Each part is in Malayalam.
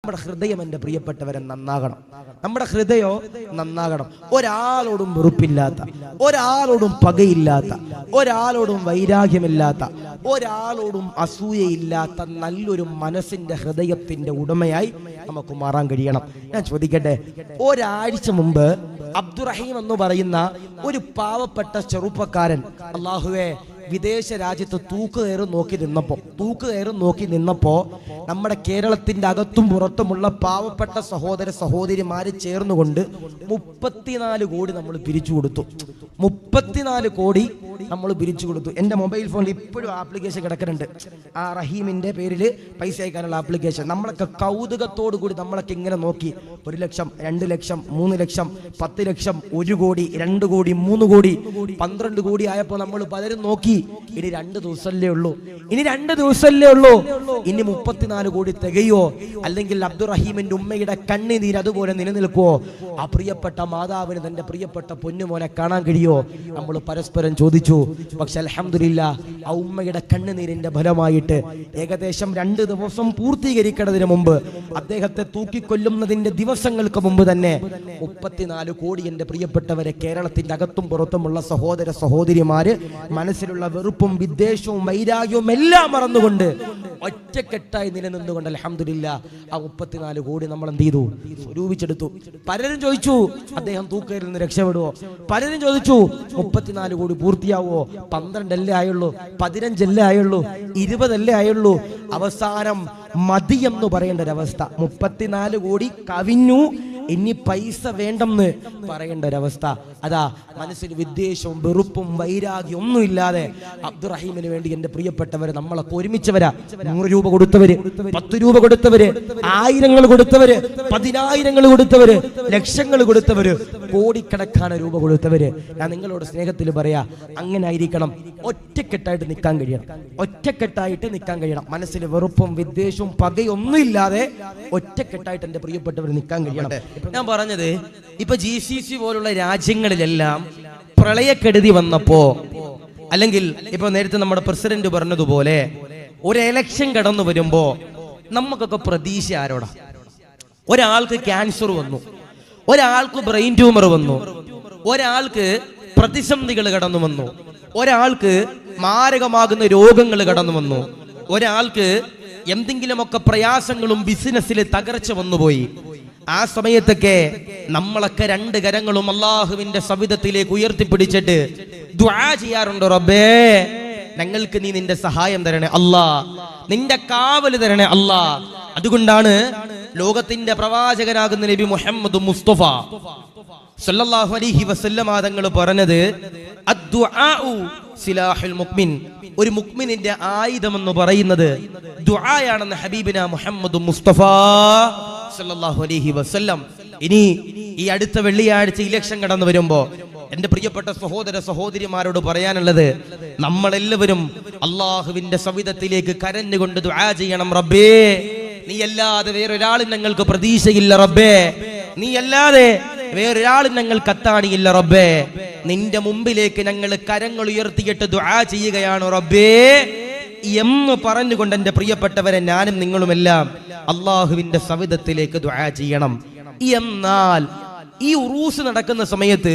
നമ്മുടെ ഹൃദയം എൻ്റെ പ്രിയപ്പെട്ടവരെ നന്നാകണം. നമ്മുടെ ഹൃദയം നന്നാകണം. ഒരാളോടും വെറുപ്പില്ലാത്ത, ഒരാളോടും പകയില്ലാത്ത, ഒരാളോടും വൈരാഗ്യമില്ലാത്ത, ഒരാളോടും അസൂയയില്ലാത്ത നല്ലൊരു മനസ്സിന്റെ ഹൃദയത്തിന്റെ ഉടമയായി നമുക്ക് മാറാൻ കഴിയണം. ഞാൻ ചോദിക്കട്ടെ, ഒരാഴ്ച മുമ്പ് അബ്ദുറഹീം എന്ന് പറയുന്ന ഒരു പാവപ്പെട്ട ചെറുപ്പക്കാരൻ അല്ലാഹുവേ വിദേശ രാജ്യത്ത് തൂക്കുകയറും നോക്കി നിന്നപ്പോ നമ്മുടെ കേരളത്തിന്റെ അകത്തും പുറത്തുമുള്ള പാവപ്പെട്ട സഹോദര സഹോദരിമാര് ചേർന്നുകൊണ്ട് 34 കോടി നമ്മൾ പിരിച്ചു കൊടുത്തു. 34 കോടി നമ്മൾ പിരിച്ചു കൊടുത്തു. എൻ്റെ മൊബൈൽ ഫോണിൽ ഇപ്പോഴും ആപ്ലിക്കേഷൻ കിടക്കുന്നുണ്ട്, ആ റഹീമിന്റെ പേരിൽ പൈസ അയക്കാനുള്ള ആപ്ലിക്കേഷൻ. നമ്മളൊക്കെ കൗതുകത്തോടു കൂടി നമ്മളൊക്കെ ഇങ്ങനെ നോക്കി, 1 ലക്ഷം, 2 ലക്ഷം, 3 ലക്ഷം, 10 ലക്ഷം, 1 കോടി, 2 കോടി, 3 കോടി, 12 കോടി ആയപ്പോൾ നമ്മൾ പലരും നോക്കി. ഇനി 2 ദിവസമല്ലേ ഉള്ളൂ, ഇനി 34 കോടി തികയോ? അല്ലെങ്കിൽ അബ്ദുറഹീമിന്റെ ഉമ്മയുടെ കണ്ണുനീര് അതുപോലെ നിലനിൽക്കുവോ? ആ പ്രിയപ്പെട്ട മാതാവിന് തന്റെ പ്രിയപ്പെട്ട പൊന്നുമോനെ കാണാൻ കഴിയോ? നമ്മൾ പരസ്പരം ചോദിച്ചു. പക്ഷെ അൽഹംദുലില്ലാ, ആ ഉമ്മയുടെ കണ്ണുനീരിന്റെ ഫലമായിട്ട് ഏകദേശം 2 ദിവസം പൂർത്തീകരിക്കുന്നതിന് മുമ്പ്, അദ്ദേഹത്തെ തൂക്കിക്കൊല്ലുന്നതിന്റെ ദിവസങ്ങൾക്ക് മുമ്പ് തന്നെ 34 കോടി എൻ്റെ പ്രിയപ്പെട്ടവരെ കേരളത്തിന്റെ അകത്തും പുറത്തുമുള്ള സഹോദര സഹോദരിമാര് മനസ്സിലുള്ള വെറുപ്പും വിദ്വേഷവും വൈരാഗ്യവും എല്ലാം മറന്നുകൊണ്ട് ഒറ്റക്കെട്ടായി നിലനിന്നുകൊണ്ട് അൽഹംദുലില്ലാ ആ 34 കോടി നമ്മൾ എന്ത് ചെയ്തു? സ്വരൂപിച്ചെടുത്തു. പലരും ചോദിച്ചു, അദ്ദേഹം തൂക്കയിൽ നിന്ന് രക്ഷപ്പെടുവോ? പലരും ചോദിച്ചു, 34 കോടി പൂർത്തിയാവോ? 12 അല്ലേ ആയുള്ളൂ, 15 അല്ലേ ആയുള്ളൂ, 20 അല്ലേ ആയുള്ളൂ? അവസാനം മതിയെന്ന് പറയേണ്ട ഒരവസ്ഥ. 34 കോടി കവിഞ്ഞു, ഇനി പൈസ വേണ്ടെന്ന് പറയേണ്ട ഒരവസ്ഥ. അതാ മനസ്സിൽ വിദ്വേഷവും വെറുപ്പും വൈരാഗ്യം ഒന്നും ഇല്ലാതെ അബ്ദുറഹീമിന് വേണ്ടി എൻ്റെ പ്രിയപ്പെട്ടവര് നമ്മളൊക്കെ ഒരുമിച്ചവരാ. 100 രൂപ കൊടുത്തവര്, 10 രൂപ കൊടുത്തവര്, 1000 കൊടുത്തവര്, 10,000 കൊടുത്തവര്, ലക്ഷങ്ങൾ കൊടുത്തവര്, കോടിക്കണക്കാണ് രൂപ കൊടുത്തവര്. ഞാൻ നിങ്ങളോട് സ്നേഹത്തിൽ പറയാ, അങ്ങനെ ആയിരിക്കണം. ഒറ്റക്കെട്ടായിട്ട് നിൽക്കാൻ കഴിയണം. മനസ്സിൽ വെറുപ്പും വിദ്വേഷവും പകയൊന്നും ഇല്ലാതെ ഒറ്റക്കെട്ടായിട്ട് എൻ്റെ പ്രിയപ്പെട്ടവർ നിൽക്കാൻ കഴിയണം. ഞാൻ പറഞ്ഞത്, ഇപ്പൊ GCC പോലുള്ള രാജ്യങ്ങളിലെല്ലാം പ്രളയക്കെടുതി വന്നപ്പോ, അല്ലെങ്കിൽ ഇപ്പൊ നേരത്തെ നമ്മുടെ പ്രസിഡന്റ് പറഞ്ഞതുപോലെ ഒരു എലക്ഷൻ കടന്നു വരുമ്പോ നമുക്കൊക്കെ പ്രതീക്ഷ ആരോടാ? ഒരാൾക്ക് ക്യാൻസർ വന്നു, ഒരാൾക്ക് ബ്രെയിൻ ട്യൂമർ വന്നു, ഒരാൾക്ക് പ്രതിസന്ധികൾ കടന്നു വന്നു, ഒരാൾക്ക് മാരകമാകുന്ന രോഗങ്ങൾ കടന്നു വന്നു, ഒരാൾക്ക് എന്തെങ്കിലുമൊക്കെ പ്രയാസങ്ങളും ബിസിനസ്സിൽ തകർച്ച വന്നുപോയി. ആ സമയത്തൊക്കെ നമ്മളൊക്കെ 2 കരങ്ങളും അള്ളാഹുവിന്റെ സവിധത്തിലേക്ക് ഉയർത്തിപ്പിടിച്ചിട്ട് ദുആ ചെയ്യാറുണ്ട്. റബ്ബേ, ഞങ്ങൾക്ക് നീ നിന്റെ സഹായം തരണേ അല്ലാ, നിന്റെ കാവല് തരണേ അല്ലാ. അതുകൊണ്ടാണ് ലോകത്തിന്റെ പ്രവാചകനാകുന്ന നബി മുഹമ്മദ് മുസ്തഫ സല്ലല്ലാഹു അലൈഹി വസല്ലം തങ്ങൾ പറഞ്ഞത്, അദ്ദുആഉ സിലാഹുൽ മുഅ്മിൻ, ഒരു മുഅ്മിനിന്റെ ആയുധം എന്ന് പറയുന്നത് ദുആയാണെന്ന് ഹബീബിന മുഹമ്മദ് മുസ്തഫ സല്ലല്ലാഹു അലൈഹി വസല്ലം. ഇനി ഈ അടുത്ത വെള്ളിയാഴ്ച ഇലക്ഷൻ കടന്നു വരുമ്പോ എന്റെ പ്രിയപ്പെട്ട സഹോദര സഹോദരിമാരോട് പറയാനുള്ളത്, നമ്മളെല്ലാവരും അള്ളാഹുവിന്റെ സവിധത്തിലേക്ക് കരഞ്ഞുകൊണ്ട് ദുആ ചെയ്യണം. റബ്ബേ, നീ അല്ലാതെ വേറൊരാളും ഞങ്ങൾക്ക് പ്രതീക്ഷയില്ല റബ്ബേ, നീ അല്ലാതെ വേറൊരാളും ഞങ്ങൾക്ക് അത്താണിയില്ല റബ്ബേ, നിന്റെ മുമ്പിലേക്ക് ഞങ്ങൾ കരങ്ങൾ ഉയർത്തിയിട്ട് ദുആ ചെയ്യുകയാണ് റബ്ബേ എന്ന് പറഞ്ഞുകൊണ്ട് എൻ്റെ പ്രിയപ്പെട്ടവരെ, ഞാനും നിങ്ങളുമെല്ലാം അള്ളാഹുവിന്റെ സവിധത്തിലേക്ക് ദുആ ചെയ്യണം. എന്നാൽ ഈ ഉറൂസ് നടക്കുന്ന സമയത്ത്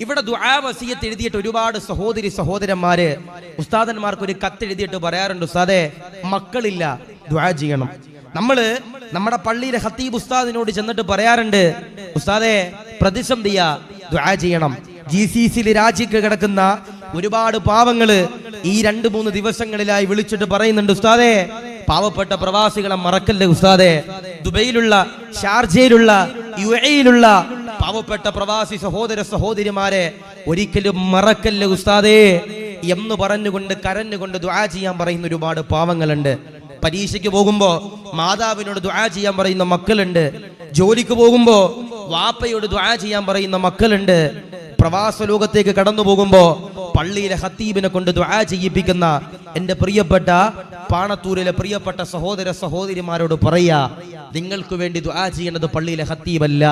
ഇവിടെ ദുആ വസിയത്ത് എഴുതിയിട്ട് ഒരുപാട് സഹോദരി സഹോദരന്മാര് ഉസ്താദന്മാർക്ക് ഒരു കത്ത് എഴുതിയിട്ട് പറയാറുണ്ട്, ഉസ്താദേ മക്കളില്ല, ദുആ ചെയ്യണം. നമ്മള് നമ്മുടെ പള്ളിയിലെ ഖത്തീബ് ഉസ്താദിനോട് ചെന്നിട്ട് പറയാറുണ്ട്, ഉസ്താദേ പ്രതിസന്ധിയാ, ദുആ ചെയ്യണം. GCC രാജ്യത്ത് കിടക്കുന്ന ഒരുപാട് പാവങ്ങള് ഈ 2-3 ദിവസങ്ങളിലായി വിളിച്ചിട്ട് പറയുന്നുണ്ട്, ഉസ്താദേ പാവപ്പെട്ട പ്രവാസികളെ മറക്കല്ലേ ഉസ്താദേ, ദുബൈയിലുള്ള, ഷാർജയിലുള്ള, UAE-യിലുള്ള പാവപ്പെട്ട പ്രവാസി സഹോദര സഹോദരിമാരെ ഒരിക്കലും മറക്കല്ലേ ഉസ്താദേ എന്ന് പറഞ്ഞുകൊണ്ട് കരഞ്ഞുകൊണ്ട് ദുആ ചെയ്യാൻ പറയുന്ന ഒരുപാട് പാവങ്ങളുണ്ട്. പരീക്ഷയ്ക്ക് പോകുമ്പോ മാതാവിനോട് ദുആ ചെയ്യാൻ പറയുന്ന മക്കളുണ്ട്. ജോലിക്ക് പോകുമ്പോ വാപ്പയോട് ദുആ ചെയ്യാൻ പറയുന്ന മക്കളുണ്ട്. പ്രവാസ ലോകത്തേക്ക് കടന്നു പോകുമ്പോ പള്ളിയിലെ ഖത്തീബിനെ കൊണ്ട് ദുആ ചെയ്യിപ്പിക്കുന്ന എൻ്റെ പ്രിയപ്പെട്ട പാണത്തൂരിലെ പ്രിയപ്പെട്ട സഹോദര സഹോദരിമാരോട് പറയാ, നിങ്ങൾക്ക് വേണ്ടി ദുആ ചെയ്യേണ്ടത് പള്ളിയിലെ ഖത്തീബല്ല,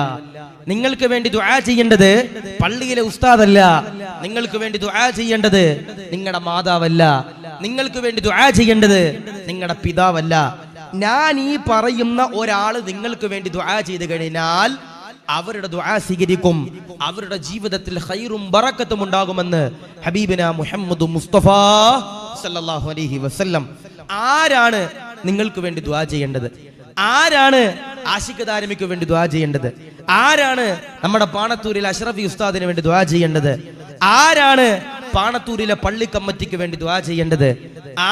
നിങ്ങൾക്ക് വേണ്ടി ദുആ ചെയ്യേണ്ടത് പള്ളിയിലെ ഉസ്താദല്ല, നിങ്ങൾക്ക് വേണ്ടി ദുആ ചെയ്യേണ്ടത് നിങ്ങളുടെ മാതാവല്ല, നിങ്ങൾക്ക് വേണ്ടി ദുആ ചെയ്യേണ്ടത് നിങ്ങളുടെ പിതാവല്ല. ഞാൻ ഈ പറയുന്ന ഒരാൾ നിങ്ങൾക്ക് വേണ്ടി ദുആ ചെയ്തു കഴിഞ്ഞാൽ അവരുടെ ദുആ സ്വീകരിക്കും, അവരുടെ ജീവിതത്തിൽ ഖൈറും ബറക്കത്തും ഉണ്ടാകുമെന്ന് ഹബീബിന മുഹമ്മദ് മുസ്തഫ സല്ലല്ലാഹു അലൈഹി വസല്ലം. ആരാണ് നിങ്ങൾക്ക് വേണ്ടി ദുആ ചെയ്യേണ്ടത്? ആരാണ് ആശിഖ് ദാരിമിക്ക് വേണ്ടി ദുആ ചെയ്യേണ്ടത്? ആരാണ് നമ്മുടെ പാണത്തൂരിലെ അഷ്റഫി ഉസ്താദിന് വേണ്ടി ദുആ ചെയ്യേണ്ടത്? ആരാണ് പാണത്തൂരിലെ പള്ളി കമ്മിറ്റിക്ക് വേണ്ടി ദുആ ചെയ്യേണ്ടത്?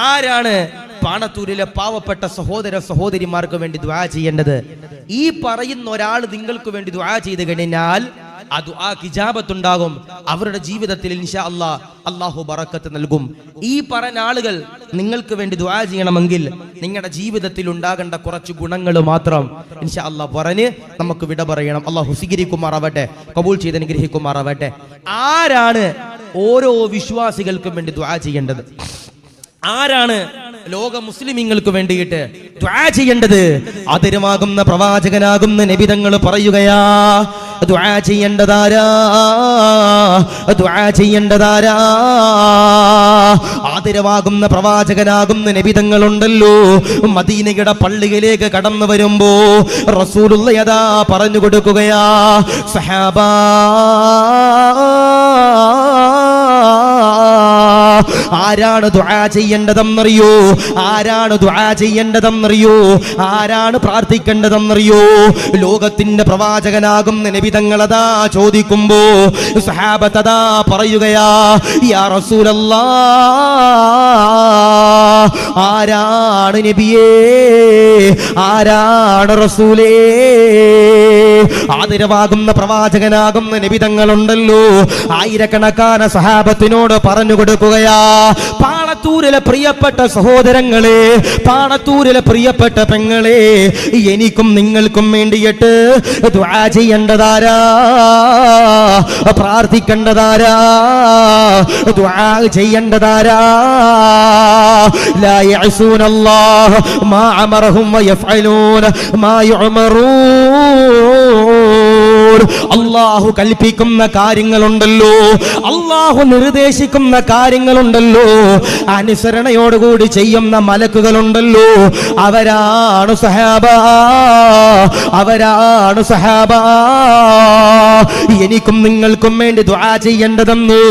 ആരാണ് പാണത്തൂരിലെ പാവപ്പെട്ട സഹോദര സഹോദരിമാർക്ക് വേണ്ടി ദുആ ചെയ്യേണ്ടത്? ഈ പറയുന്ന ഒരാൾ നിങ്ങൾക്ക് വേണ്ടി ദുആ ചെയ്തു കഴിഞ്ഞാൽ ആ ദുആക്ക് ഇജാബത്ത് ഉണ്ടാകും. അവരുടെ ജീവിതത്തിൽ ഇൻഷാ അല്ലാഹ് അല്ലാഹു ബറക്കത്ത് നൽകും. ഈ പറഞ്ഞ ആളുകൾ നിങ്ങൾക്ക് വേണ്ടി ദുആ ചെയ്യണമെങ്കിൽ നിങ്ങളുടെ ജീവിതത്തിൽ ഉണ്ടാകേണ്ട കുറച്ച് ഗുണങ്ങൾ മാത്രം ഇൻഷാ അല്ലാഹ് പറഞ്ഞ് നമുക്ക് വിട പറയണം. അല്ലാഹു സ്വീകരിക്കുമാറാവട്ടെ, കബൂൽ ചെയ്ത് അനുഗ്രഹിക്കുമാറാവട്ടെ. ആരാണ് ഓരോ വിശ്വാസികൾക്കും വേണ്ടി ദുആ ചെയ്യേണ്ടത്? ആരാണ് ലോക മുസ്ലിമീങ്ങൾക്ക് വേണ്ടിയിട്ട് ദുആ ചെയ്യേണ്ടത്? ആദരവാകുന്ന പ്രവാചകനാകുന്ന നബി തങ്ങൾ പറയുകയാ, ദുആ ചെയ്യേണ്ടതാരാ? ദുആ ചെയ്യേണ്ടതാരാ? ആദരവാകുന്ന പ്രവാചകനാകുന്ന നബി തങ്ങൾ ഉണ്ടല്ലോ, മദീനയുടെ പള്ളിയിലേക്ക് കടന്നു വരുമ്പോ റസൂലുള്ളാഹി അതാ പറഞ്ഞു കൊടുക്കുകയാ, സഹാബാ ആരാണ് ദുആ ചെയ്യേണ്ടതെന്നറിയോ? ആരാണ് ദുആ ചെയ്യേണ്ടതെന്നറിയോ? ആരാണ് പ്രാർത്ഥിക്കേണ്ടതെന്നറിയോ? ലോകത്തിന്റെ പ്രവാചകനാകുന്ന നബി തങ്ങളതാ ചോദിക്കുമ്പോ സഹാബത്തതാ പറയുകയാ, യാ റസൂലല്ലാഹ്, ആരാണ് നബിയേ? ആരാണ് റസൂലേ? ആദരവാകുന്ന പ്രവാചകനാകുന്ന നബി തങ്ങളുണ്ടല്ലോ, ആയിരക്കണക്കാന സഹാബത്തിനോട് പറഞ്ഞു കൊടുക്കുകയാ, പാണത്തൂരിലെ പ്രിയപ്പെട്ട സഹോദരങ്ങളെ, പാണത്തൂരിലെ പ്രിയപ്പെട്ട പെങ്ങളെ, എനിക്കും നിങ്ങൾക്കും വേണ്ടിയിട്ട് ദുആ ചെയ്യേണ്ടതാരാ? പ്രാർത്ഥിക്കേണ്ടതാരാ? ദുആ ചെയ്യേണ്ടതാരാ? ലാ യഅസൂനല്ലാഹ മാ അമറഹും വയഫ്അലൂന മാ യുഅമറൂൻ. അല്ലാഹു കൽപ്പിക്കുന്ന കാര്യങ്ങളുണ്ടല്ലോ, അല്ലാഹു നിർദ്ദേശിക്കുന്ന കാര്യങ്ങളുണ്ടല്ലോ, അനുസരണയോടുകൂടി ചെയ്യുന്ന മലക്കുകളുണ്ടല്ലോ, അവരാണ് സഹാബ, അവരാണ് സഹാബ. എനിക്കും നിങ്ങൾക്കും വേണ്ടി ദുആ ചെയ്യേണ്ടതെന്ന്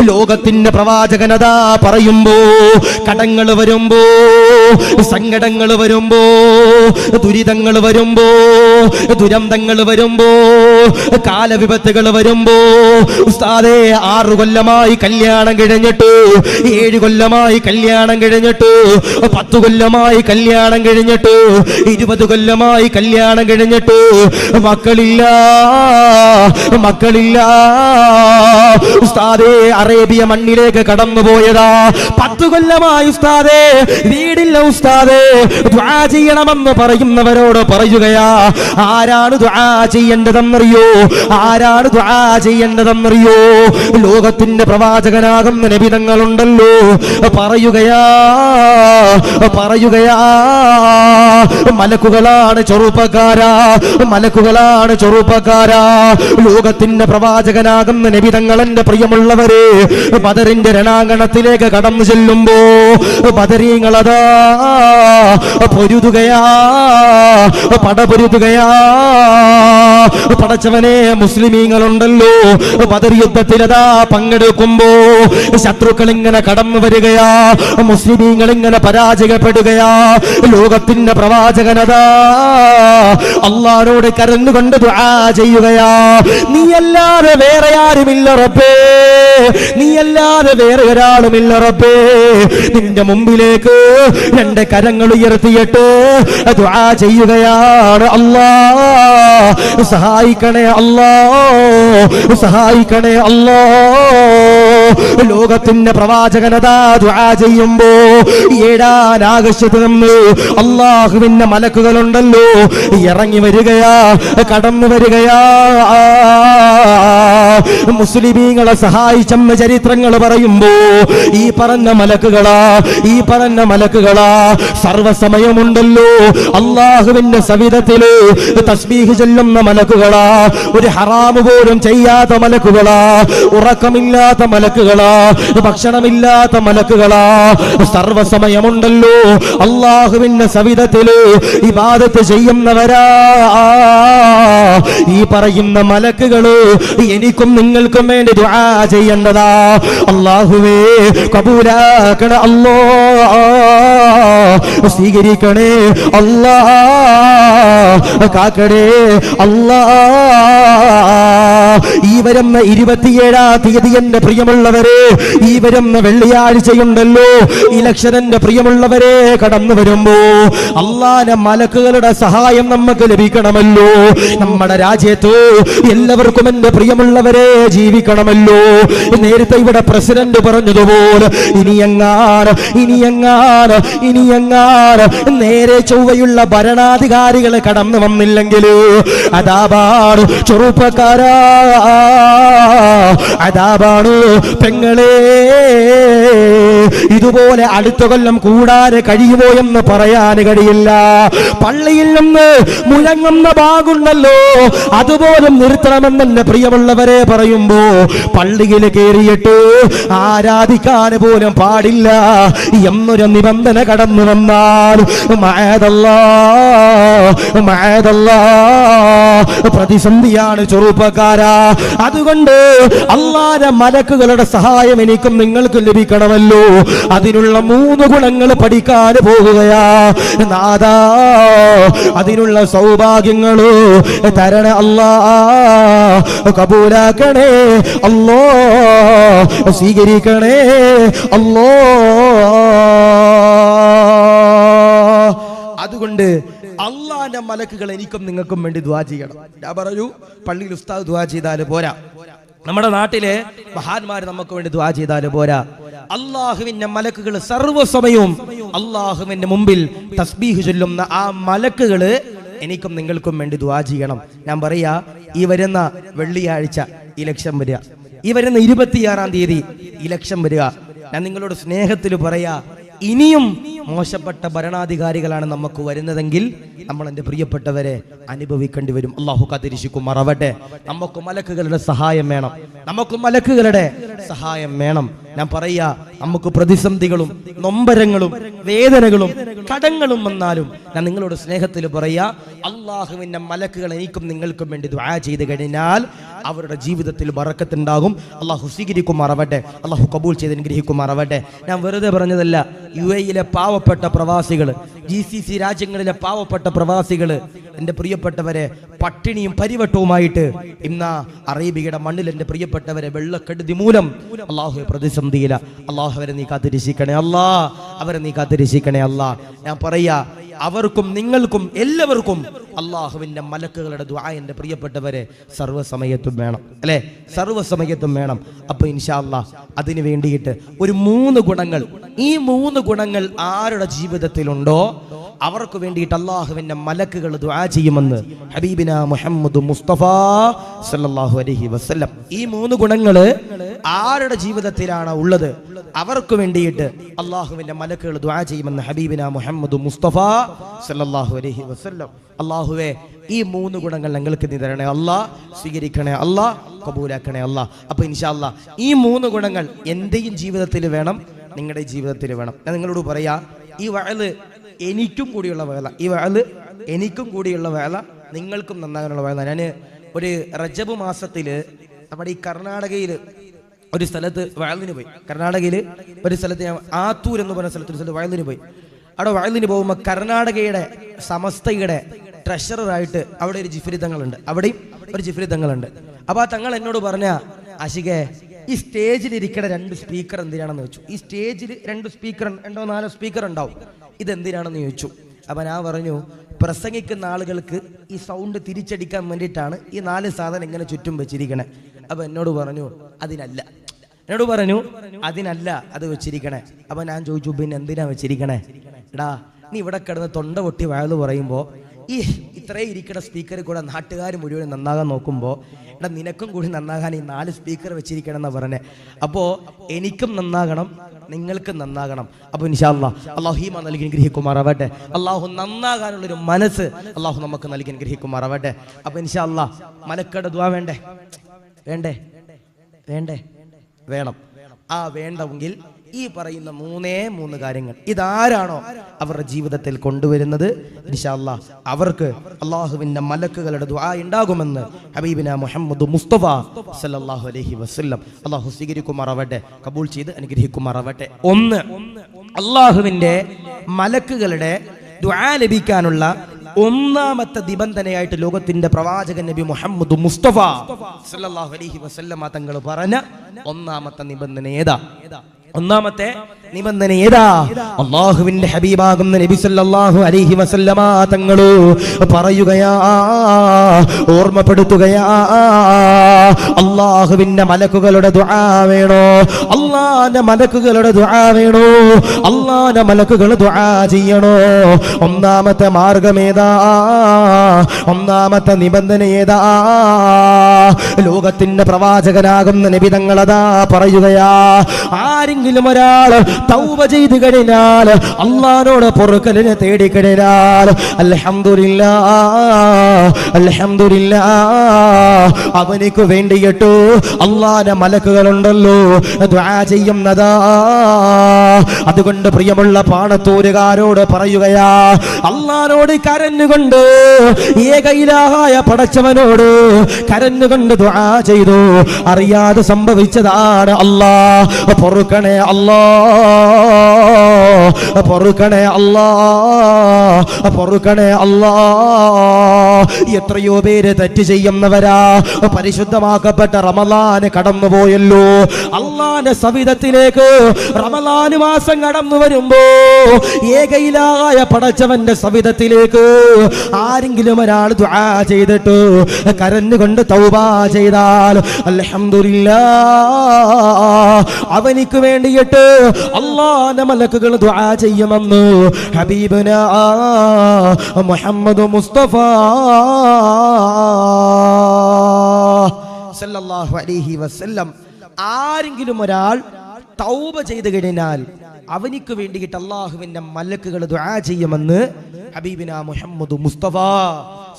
ലോകത്തിന്റെ പ്രവാചകനതാ പറയുമ്പോ, കടങ്ങൾ വരുമ്പോ, സങ്കടങ്ങൾ വരുമ്പോ, ദുരിതങ്ങൾ വരുമ്പോ, ദുരന്തങ്ങൾ വരുമ്പോ, കാലവിപത്തുകൾ വരുമ്പോ, ഉസ്താദേ 6 കൊല്ലമായി കല്യാണം കഴിഞ്ഞിട്ട്, 7 കൊല്ലമായി കല്യാണം കഴിഞ്ഞിട്ട്, 10 കൊല്ലമായി കല്യാണം കഴിഞ്ഞിട്ട്, 20 കൊല്ലമായി കല്യാണം കഴിഞ്ഞിട്ട് മക്കളില്ല, മക്കളില്ല. ഉസ്താദേ അറേബ്യ മണ്ണിലേക്ക് കടന്നുപോയതാ, 10 കൊല്ലമായി ഉസ്താദേ വീടില്ല. ഉസ്താദേ ദുആ ചെയ്യണമെന്ന് പറയുന്നവരോട് പറയുകയാ, ആരാണ് ദുആ ചെയ്യേണ്ടതെന്നറിയോ? ആരാണ് ദുആ ചെയ്യേണ്ടതെന്നറിയോ? ലോകത്തിന്റെ പ്രവാചകനാകുന്ന നബി തങ്ങളുണ്ടല്ലോ, പറയുകയാ, പറയുകയാ, മലക്കുകളാണ് ചെറുപ്പക്കാരാ, മലക്കുകളാണ് ചെറുപ്പക്കാരാ. ലോകത്തിന്റെ പ്രവാചകനാകുന്ന നബി തങ്ങൾ, എന്റെ പ്രിയമുള്ളവരെ, ബദറിന്റെ രണാങ്കണത്തിലേക്ക് കടന്നു ചെല്ലുമ്പോ ബദരീങ്ങളതാ പൊരുതുകയാ, പടപൊരുതുകയാ. പടച്ചവനെ, മുസ്ലിമീങ്ങളുണ്ടല്ലോ ബദർ യുദ്ധത്തിലതാ പങ്കെടുക്കുമ്പോ ശത്രുക്കൾ ഇങ്ങനെ കടന്നു വരികയാ, മുസ്ലിമീങ്ങൾ ഇങ്ങനെ പരാജയപ്പെടുകയാ. ലോകത്തിന്റെ പ്രവാചകനതാ അല്ലാഹുവോട് കരഞ്ഞുകൊണ്ട് ദുആ ചെയ്യുകയാ, നീയല്ലാതെ വേറെ ആരുമില്ല റബ്ബേ, നീയല്ലാതെ വേറെ ഒരാളുമില്ല റബ്ബേ. നിന്റെ മുമ്പിലേക്ക് 2 കരങ്ങൾ ഉയർത്തിയിട്ട് ദുആ ചെയ്യുകയാണ്, അല്ലാഹ് സഹായിക്കണേ, അല്ലാഹ് സഹായിക്കണേ, അല്ലാഹ്. ലോകത്തിന്റെ പ്രവാചകനതാ ദുആ ചെയ്യുമ്പോ 7 ആകാശത്ത് നിന്ന് അല്ലാഹുവിന്റെ മലക്കുകളുണ്ടല്ലോ ഇറങ്ങി വരികയാ, കടന്നു വരികയാ. മുസ്ലിമീങ്ങളെ സഹായിച്ചെന്ന ചരിത്രങ്ങൾ പറയുമ്പോ ഈ പറഞ്ഞ മലക്കുകളാ സർവ്വസമയമുണ്ടല്ലോ അള്ളാഹുവിന്റെ സവിധത്തില് തസ്ബീഹ് ചൊല്ലുന്ന മലക്കുകളാ, ഒരു ഹറാമ് പോലും ചെയ്യാത്ത മലക്കുകളാ, ഉറക്കമില്ലാത്ത മലക്കുകളാ, ഭക്ഷണമില്ലാത്ത മലക്കുകളാ, സർവ്വസമയമുണ്ടല്ലോ അള്ളാഹുവിന്റെ സവിധത്തില് ഇബാദത്ത് ചെയ്യുന്നവരാ. ഈ പറയുന്ന മലക്കുകള് എനിക്കും നിങ്ങൾക്കും വേണ്ടി ദുആ ചെയ്യേണ്ടതാ. അല്ലാഹുവേ കബൂലാക്കണേ അല്ലാ, സ്വീകരിക്കണേ അല്ലാ, കാക്കണേ അല്ലാ. ഈ വരുന്ന 27-ാം തീയതി എന്റെ പ്രിയമുള്ളവരെ, ഈ വരുന്ന വെള്ളിയാഴ്ചയുണ്ടല്ലോ ഇലക്ഷൻ, എന്റെ പ്രിയമുള്ളവരെ കടന്നു വരുമ്പോ അല്ലാഹുവിന്റെ മലക്കുകളുടെ സഹായം നമുക്ക് ലഭിക്കണമല്ലോ. നമ്മുടെ രാജ്യത്ത് എല്ലാവർക്കും എന്റെ പ്രിയമുള്ളവരെ ജീവിക്കണമല്ലോ. നേരത്തെ ഇവിടെ പ്രസിഡന്റ് പറഞ്ഞതുപോലെ ഇനിയെങ്ങാണ് നേരെ ചൊവ്വയുള്ള ഭരണാധികാരികൾ കടന്നു വന്നില്ലെങ്കിൽ അതാപാണ് ചെറുപ്പക്കാരാ, അതാപാണ് പെങ്ങളെ. ഇതുപോലെ അടുത്ത കൊല്ലം കൂടാതെ കഴിയുമോ എന്ന് പറയാൻ കഴിയില്ല. പള്ളിയിൽ നിന്ന് മുഴങ്ങുന്ന ഭാഗമുണ്ടല്ലോ, അതുപോലും നിർത്തണമെന്ന് എന്റെ പ്രിയമുള്ളവരെ പറയുമ്പോ പള്ളിയിൽ കയറിയിട്ട് ആരാധിക്കാൻ പോലും പാടില്ല എന്നൊരു നിബന്ധന കടന്നു വന്നാൽ പ്രതിസന്ധിയാണ് ചെറുപ്പക്കാരാ. അതുകൊണ്ട് അല്ലാഹുവിന്റെ മലക്കുകളുടെ സഹായം എനിക്കും നിങ്ങൾക്കും ലഭിക്കണമല്ലോ. അതിനുള്ള 3 ഗുണങ്ങൾ പഠിക്കാൻ പോകുകയാ നാദാ. അതിനുള്ള സൗഭാഗ്യങ്ങള് തരണേ അല്ലാ, കബൂലാക്കണേ അല്ലാ, സ്വീകരിക്കണേ അല്ലാ. അതുകൊണ്ട് അല്ലാഹുവിന്റെ മലക്കുകൾ എനിക്കും നിങ്ങൾക്കും വേണ്ടി ദുആ ചെയ്യണം. ഞാൻ പറഞ്ഞു പള്ളിയിൽ ഉസ്താദ് ദുആ ചെയ്താല് പോരാ, നമ്മുടെ നാട്ടിലെ മഹാന്മാർ നമുക്ക് വേണ്ടി ദുആ ചെയ്താല് പോരാ. അല്ലാഹുവിന്റെ മലക്കുകൾ സർവ്വസമയവും അല്ലാഹുവിന്റെ മുമ്പിൽ തസ്ബീഹ് ചൊല്ലുന്ന ആ മലക്കുകള് എനിക്കും നിങ്ങൾക്കും വേണ്ടി ദുആ ചെയ്യണം. ഞാൻ പറയാ, ഈ വരുന്ന വെള്ളിയാഴ്ച ഇലക്ഷൻ വരിക, ഈ വരുന്ന 26-ാം തീയതി ഇലക്ഷൻ വരിക. ഞാൻ നിങ്ങളോട് സ്നേഹത്തിൽ പറയാ, ഇനിയും മോശപ്പെട്ട ഭരണാധികാരികളാണ് നമുക്ക് വരുന്നതെങ്കിൽ നമ്മൾ എൻ്റെ പ്രിയപ്പെട്ടവരെ അനുഭവിക്കേണ്ടി വരും. അല്ലാഹു കാത്തിരിക്കുമാറാവട്ടെ. നമുക്ക് മലക്കുകളുടെ സഹായം വേണം, നമുക്ക് മലക്കുകളുടെ സഹായം വേണം. ഞാൻ പറയാ, നമുക്ക് പ്രതിസന്ധികളും നൊമ്പരങ്ങളും വേദനകളും കടങ്ങളും വന്നാലും ഞാൻ നിങ്ങളോട് സ്നേഹത്തിൽ പറയാ, അല്ലാഹുവിന്റെ മലക്കുകൾ എനിക്കും നിങ്ങൾക്കും വേണ്ടി ദുആ ചെയ്ത് കഴിഞ്ഞാൽ അവരുടെ ജീവിതത്തിൽ ബറക്കത്തുണ്ടാകും. അല്ലാഹു സ്വീകരിക്കുമാറാവട്ടെ, അല്ലാഹു കബൂൽ ചെയ്ത് അനുഗ്രഹിക്കുമാറാവട്ടെ. ഞാൻ വെറുതെ പറഞ്ഞതല്ല. UAE-യിലെ പാവപ്പെട്ട പ്രവാസികൾ, GCC രാജ്യങ്ങളിലെ പാവപ്പെട്ട പ്രവാസികൾ, എൻ്റെ പ്രിയപ്പെട്ടവരെ പട്ടിണിയും പരിവട്ടവുമായിട്ട് ഇന്ന് അറേബ്യയുടെ മണ്ണിൽ എൻ്റെ പ്രിയപ്പെട്ടവരെ വെള്ളക്കെടുതി മൂലം അല്ലാഹു പ്രതിസന്ധിയില്ല. അല്ലാഹു അവരെ നീ കാത്തിരക്ഷിക്കണേ അല്ലാ, അവരെ നീ കാത്തിരക്ഷിക്കണേ അല്ലാ. ഞാൻ പറയാ, അവർക്കും നിങ്ങൾക്കും എല്ലാവർക്കും അല്ലാഹുവിന്റെ മലക്കുകളുടെ ദുആ എൻ്റെ പ്രിയപ്പെട്ടവരെ സർവ്വസമയത്തും വേണം, അല്ലേ? സർവ്വസമയത്തും വേണം. അപ്പൊ ഇൻഷാ അല്ലാഹ് അതിനു വേണ്ടിയിട്ട് ഒരു 3 ഗുണങ്ങൾ, ഈ 3 ഗുണങ്ങൾ ആരുടെ ജീവിതത്തിലുണ്ടോ അവർക്ക് വേണ്ടിയിട്ട് അല്ലാഹുവിന്റെ മലക്കുകൾ ദുആ ചെയ്യുമെന്ന് ഹബീബിന മുഹമ്മദ് മുസ്തഫ സല്ലല്ലാഹു അലൈഹി വസല്ലം. ഈ 3 ഗുണങ്ങൾ ആരുടെ ജീവിതത്തിലാണ് ഉള്ളത് അവർക്ക് വേണ്ടിയിട്ട് അല്ലാഹുവിന്റെ മലക്കുകൾ ദുആ ചെയ്യുമെന്ന് ഹബീബിന മുഹമ്മദ് മുസ്തഫ സല്ലല്ലാഹു അലൈഹി വസല്ലം. അല്ലാഹുവേ, ഈ 3 ഗുണങ്ങൾ ഞങ്ങൾക്ക് നീ തരണേ അല്ലാ, സ്വീകരിക്കണേ അല്ലാ, കബൂലാക്കണേ അല്ലാ. അപ്പൊ ഇൻഷാ അല്ലാഹ് ഈ 3 ഗുണങ്ങൾ എന്റെയും ജീവിതത്തിൽ വേണം, നിങ്ങളുടെ ജീവിതത്തിൽ വേണം. ഞാൻ നിങ്ങളോട് പറയാ, ഈ വഅല് എനിക്കും കൂടിയുള്ള വേല, ഈ വഅല് എനിക്കും കൂടിയുള്ള വേല, നിങ്ങൾക്കും നന്നാകാനുള്ള വേല. ഞാൻ ഒരു റജബ് മാസത്തില് നമ്മുടെ ഈ കർണാടകയിൽ ഒരു സ്ഥലത്ത് വഅലിന് പോയി. കർണാടകയിൽ ഒരു സ്ഥലത്ത് ഞാൻ ആത്തൂർ എന്ന് പറഞ്ഞ സ്ഥലത്ത് വഅലിന് പോയി. അവിടെ വഅലിന് പോകുമ്പോൾ കർണാടകയുടെ സമസ്തയുടെ ട്രഷററായിട്ട് അവിടെ ഒരു ജിഫ്രി തങ്ങളുണ്ട്, അവിടെയും ഒരു ജിഫ്രി തങ്ങളുണ്ട്. അപ്പൊ ആ തങ്ങൾ എന്നോട് പറഞ്ഞ, ആശികേ, ഈ സ്റ്റേജിൽ ഇരിക്കണ 2 സ്പീക്കർ എന്തിനാണെന്ന് ചോദിച്ചു. ഈ സ്റ്റേജിൽ 2 സ്പീക്കർ, 2-4 സ്പീക്കർ ഉണ്ടാവും, ഇതെന്തിനാണെന്ന് ചോദിച്ചു. അപ്പൊ ഞാൻ പറഞ്ഞു, പ്രസംഗിക്കുന്ന ആളുകൾക്ക് ഈ സൗണ്ട് തിരിച്ചടിക്കാൻ വേണ്ടിയിട്ടാണ് ഈ 4 സാധനം ഇങ്ങനെ ചുറ്റും വെച്ചിരിക്കണേ. അപ്പൊ എന്നോട് പറഞ്ഞു, അതിനല്ല അത് വെച്ചിരിക്കണേ. അപ്പൊ ഞാൻ ചോദിച്ചു, പിന്നെ എന്തിനാ വെച്ചിരിക്കണേ? എടാ, നീ ഇവിടെ കിടന്ന് തൊണ്ട പൊട്ടി വയല് പറയുമ്പോ ഈ ഇത്രയും ഇരിക്കുന്ന സ്പീക്കറിൽ കൂടെ നാട്ടുകാർ മുഴുവൻ നന്നാകാൻ നോക്കുമ്പോൾ എടാ നിനക്കും കൂടി നന്നാകാൻ ഈ 4 സ്പീക്കർ വെച്ചിരിക്കണം എന്നാ പറഞ്ഞേ. അപ്പോൾ എനിക്കും നന്നാകണം, നിങ്ങൾക്കും നന്നാകണം. അപ്പോൾ ഇൻഷാ അല്ലാഹ് അല്ലാഹു ഈമാൻ നൽകി അനുഗ്രഹിക്കുമാറാവട്ടെ. അല്ലാഹു നന്നാകാനുള്ളൊരു മനസ്സ് അല്ലാഹു നമുക്ക് നൽകി അനുഗ്രഹിക്കുമാറാവട്ടെ. അപ്പോൾ ഇൻഷാ അല്ലാഹ് മലക്കടെ ദുആ വേണ്ടേ? വേണ്ടേ? വേണ്ടേ? വേണം. ആ വേണ്ടെങ്കിൽ ഈ പറയുന്ന 3 കാര്യങ്ങൾ ഇതാരാണോ അവരുടെ ജീവിതത്തിൽ കൊണ്ടുവരുന്നത് ഇൻഷാ അല്ലാഹ് അവർക്ക് അല്ലാഹുവിന്റെ മലക്കുകളുടെ ദുആ ഉണ്ടാകുമെന്ന് ഹബീബിന മുഹമ്മദ് മുസ്തഫ സല്ലല്ലാഹു അലൈഹി വസല്ലം. അല്ലാഹു സ്വീകരിക്കുമാറാവട്ടെ, കബൂൽ ചെയ്ത് അനുഗ്രഹിക്കുമാറാവട്ടെ. 1 അല്ലാഹുവിന്റെ മലക്കുകളുടെ ദുആ ലഭിക്കാനുള്ള 1ാമത്തെ നിബന്ധനയായിട്ട് ലോകത്തിന്റെ പ്രവാചകൻ നബി മുഹമ്മദ് മുസ്തഫ സല്ലല്ലാഹു അലൈഹി വസല്ലം തങ്ങൾ പറഞ്ഞ 1ാമത്തെ നിബന്ധന ഏതാ? 1ാമത്തെ നിബന്ധന ഏതാ? അല്ലാഹുവിന്റെ ഹബീബാകുന്ന നബി സല്ലല്ലാഹു അലൈഹി വസല്ലമ തങ്ങൾ പറയുകയാ, ഓർമ്മപ്പെടുത്തുകയാ, അല്ലാഹുവിന്റെ മലക്കുകളുടെ ദുആ വേണോ? അല്ലാഹുവിന്റെ മലക്കുകളുടെ ദുആ വേണോ? അല്ലാഹുവിന്റെ മലക്കുകൾ ദുആ ചെയ്യണോ? 1ാമത്തെ മാർഗം ഏതാ? 1ാമത്തെ നിബന്ധന ഏതാ? ലോകത്തിന്റെ പ്രവാചകനാകുന്ന നബി തങ്ങളതാ പറയുകയാ, ആരെങ്കിലും ഒരാൾ തൗബ ചെയ്തു കഴിഞ്ഞാൽ, അല്ലാഹുവോട് പൊറുക്കലിനെ തേടി കഴിഞ്ഞാൽ, അൽഹംദുലില്ലാഹ് അൽഹംദുലില്ലാഹ് അവനിക്ക് വേണ്ടിയിട്ട് അല്ലാഹുവിന്റെ മലക്കുകളുണ്ടല്ലോ ദുആ ചെയ്യുന്നതാ. അതുകൊണ്ട് പ്രിയമുള്ള പാണത്തൂരുകാരോട് പറയുകയാ, അല്ലാഹുവോട് കരഞ്ഞുകൊണ്ട്, ഏക ഇലാഹായ പടച്ചവനോട് കരഞ്ഞുകൊണ്ട് ദുആ ചെയ്തു. അറിയാതെ സംഭവിച്ചതാണ്, അല്ലാഹ് പൊറുക്കണേ അല്ലാഹ്, പൊറുക്കണേ അല്ലാഹ്, പൊറുക്കണേ അല്ലാഹ്. എത്രയോ പേര് തെറ്റ് ചെയ്യുന്നവരാ. പരിശുദ്ധമാക്കപ്പെട്ട റമളാൻ കടന്നുപോയല്ലോ. അല്ലാഹുവിന്റെ സവിധത്തിലേക്ക് റമളാൻ മാസം കടന്നു വരുമ്പോ ഏകയിലായ പടച്ചവന്റെ സവിധത്തിലേക്ക് ആരെങ്കിലും ഒരാൾ ദുആ ചെയ്തിട്ട് കരഞ്ഞുകൊണ്ട് തൗബ ചെയ്താൽ, അൽഹംദുലില്ലാഹ് അവനിക്ക് വേണ്ടിയിട്ട് അല്ലാഹുവിന്റെ മലക്കുകൾ ദുആ ചെയ്യുമെന്ന് ഹബീബുനാ മുഹമ്മദ് മുസ്തഫ സല്ലല്ലാഹു അലൈഹി വസല്ലം. ആരെങ്കിലും ഒരാൾ തൗബ ചെയ്തു കഴിഞ്ഞാൽ അവനിക്ക് വേണ്ടിയിട്ട് അല്ലാഹുവിന്റെ മലക്കുകൾ ദുആ ചെയ്യുമെന്ന് ഹബീബിനാ മുഹമ്മദ് മുസ്തഫ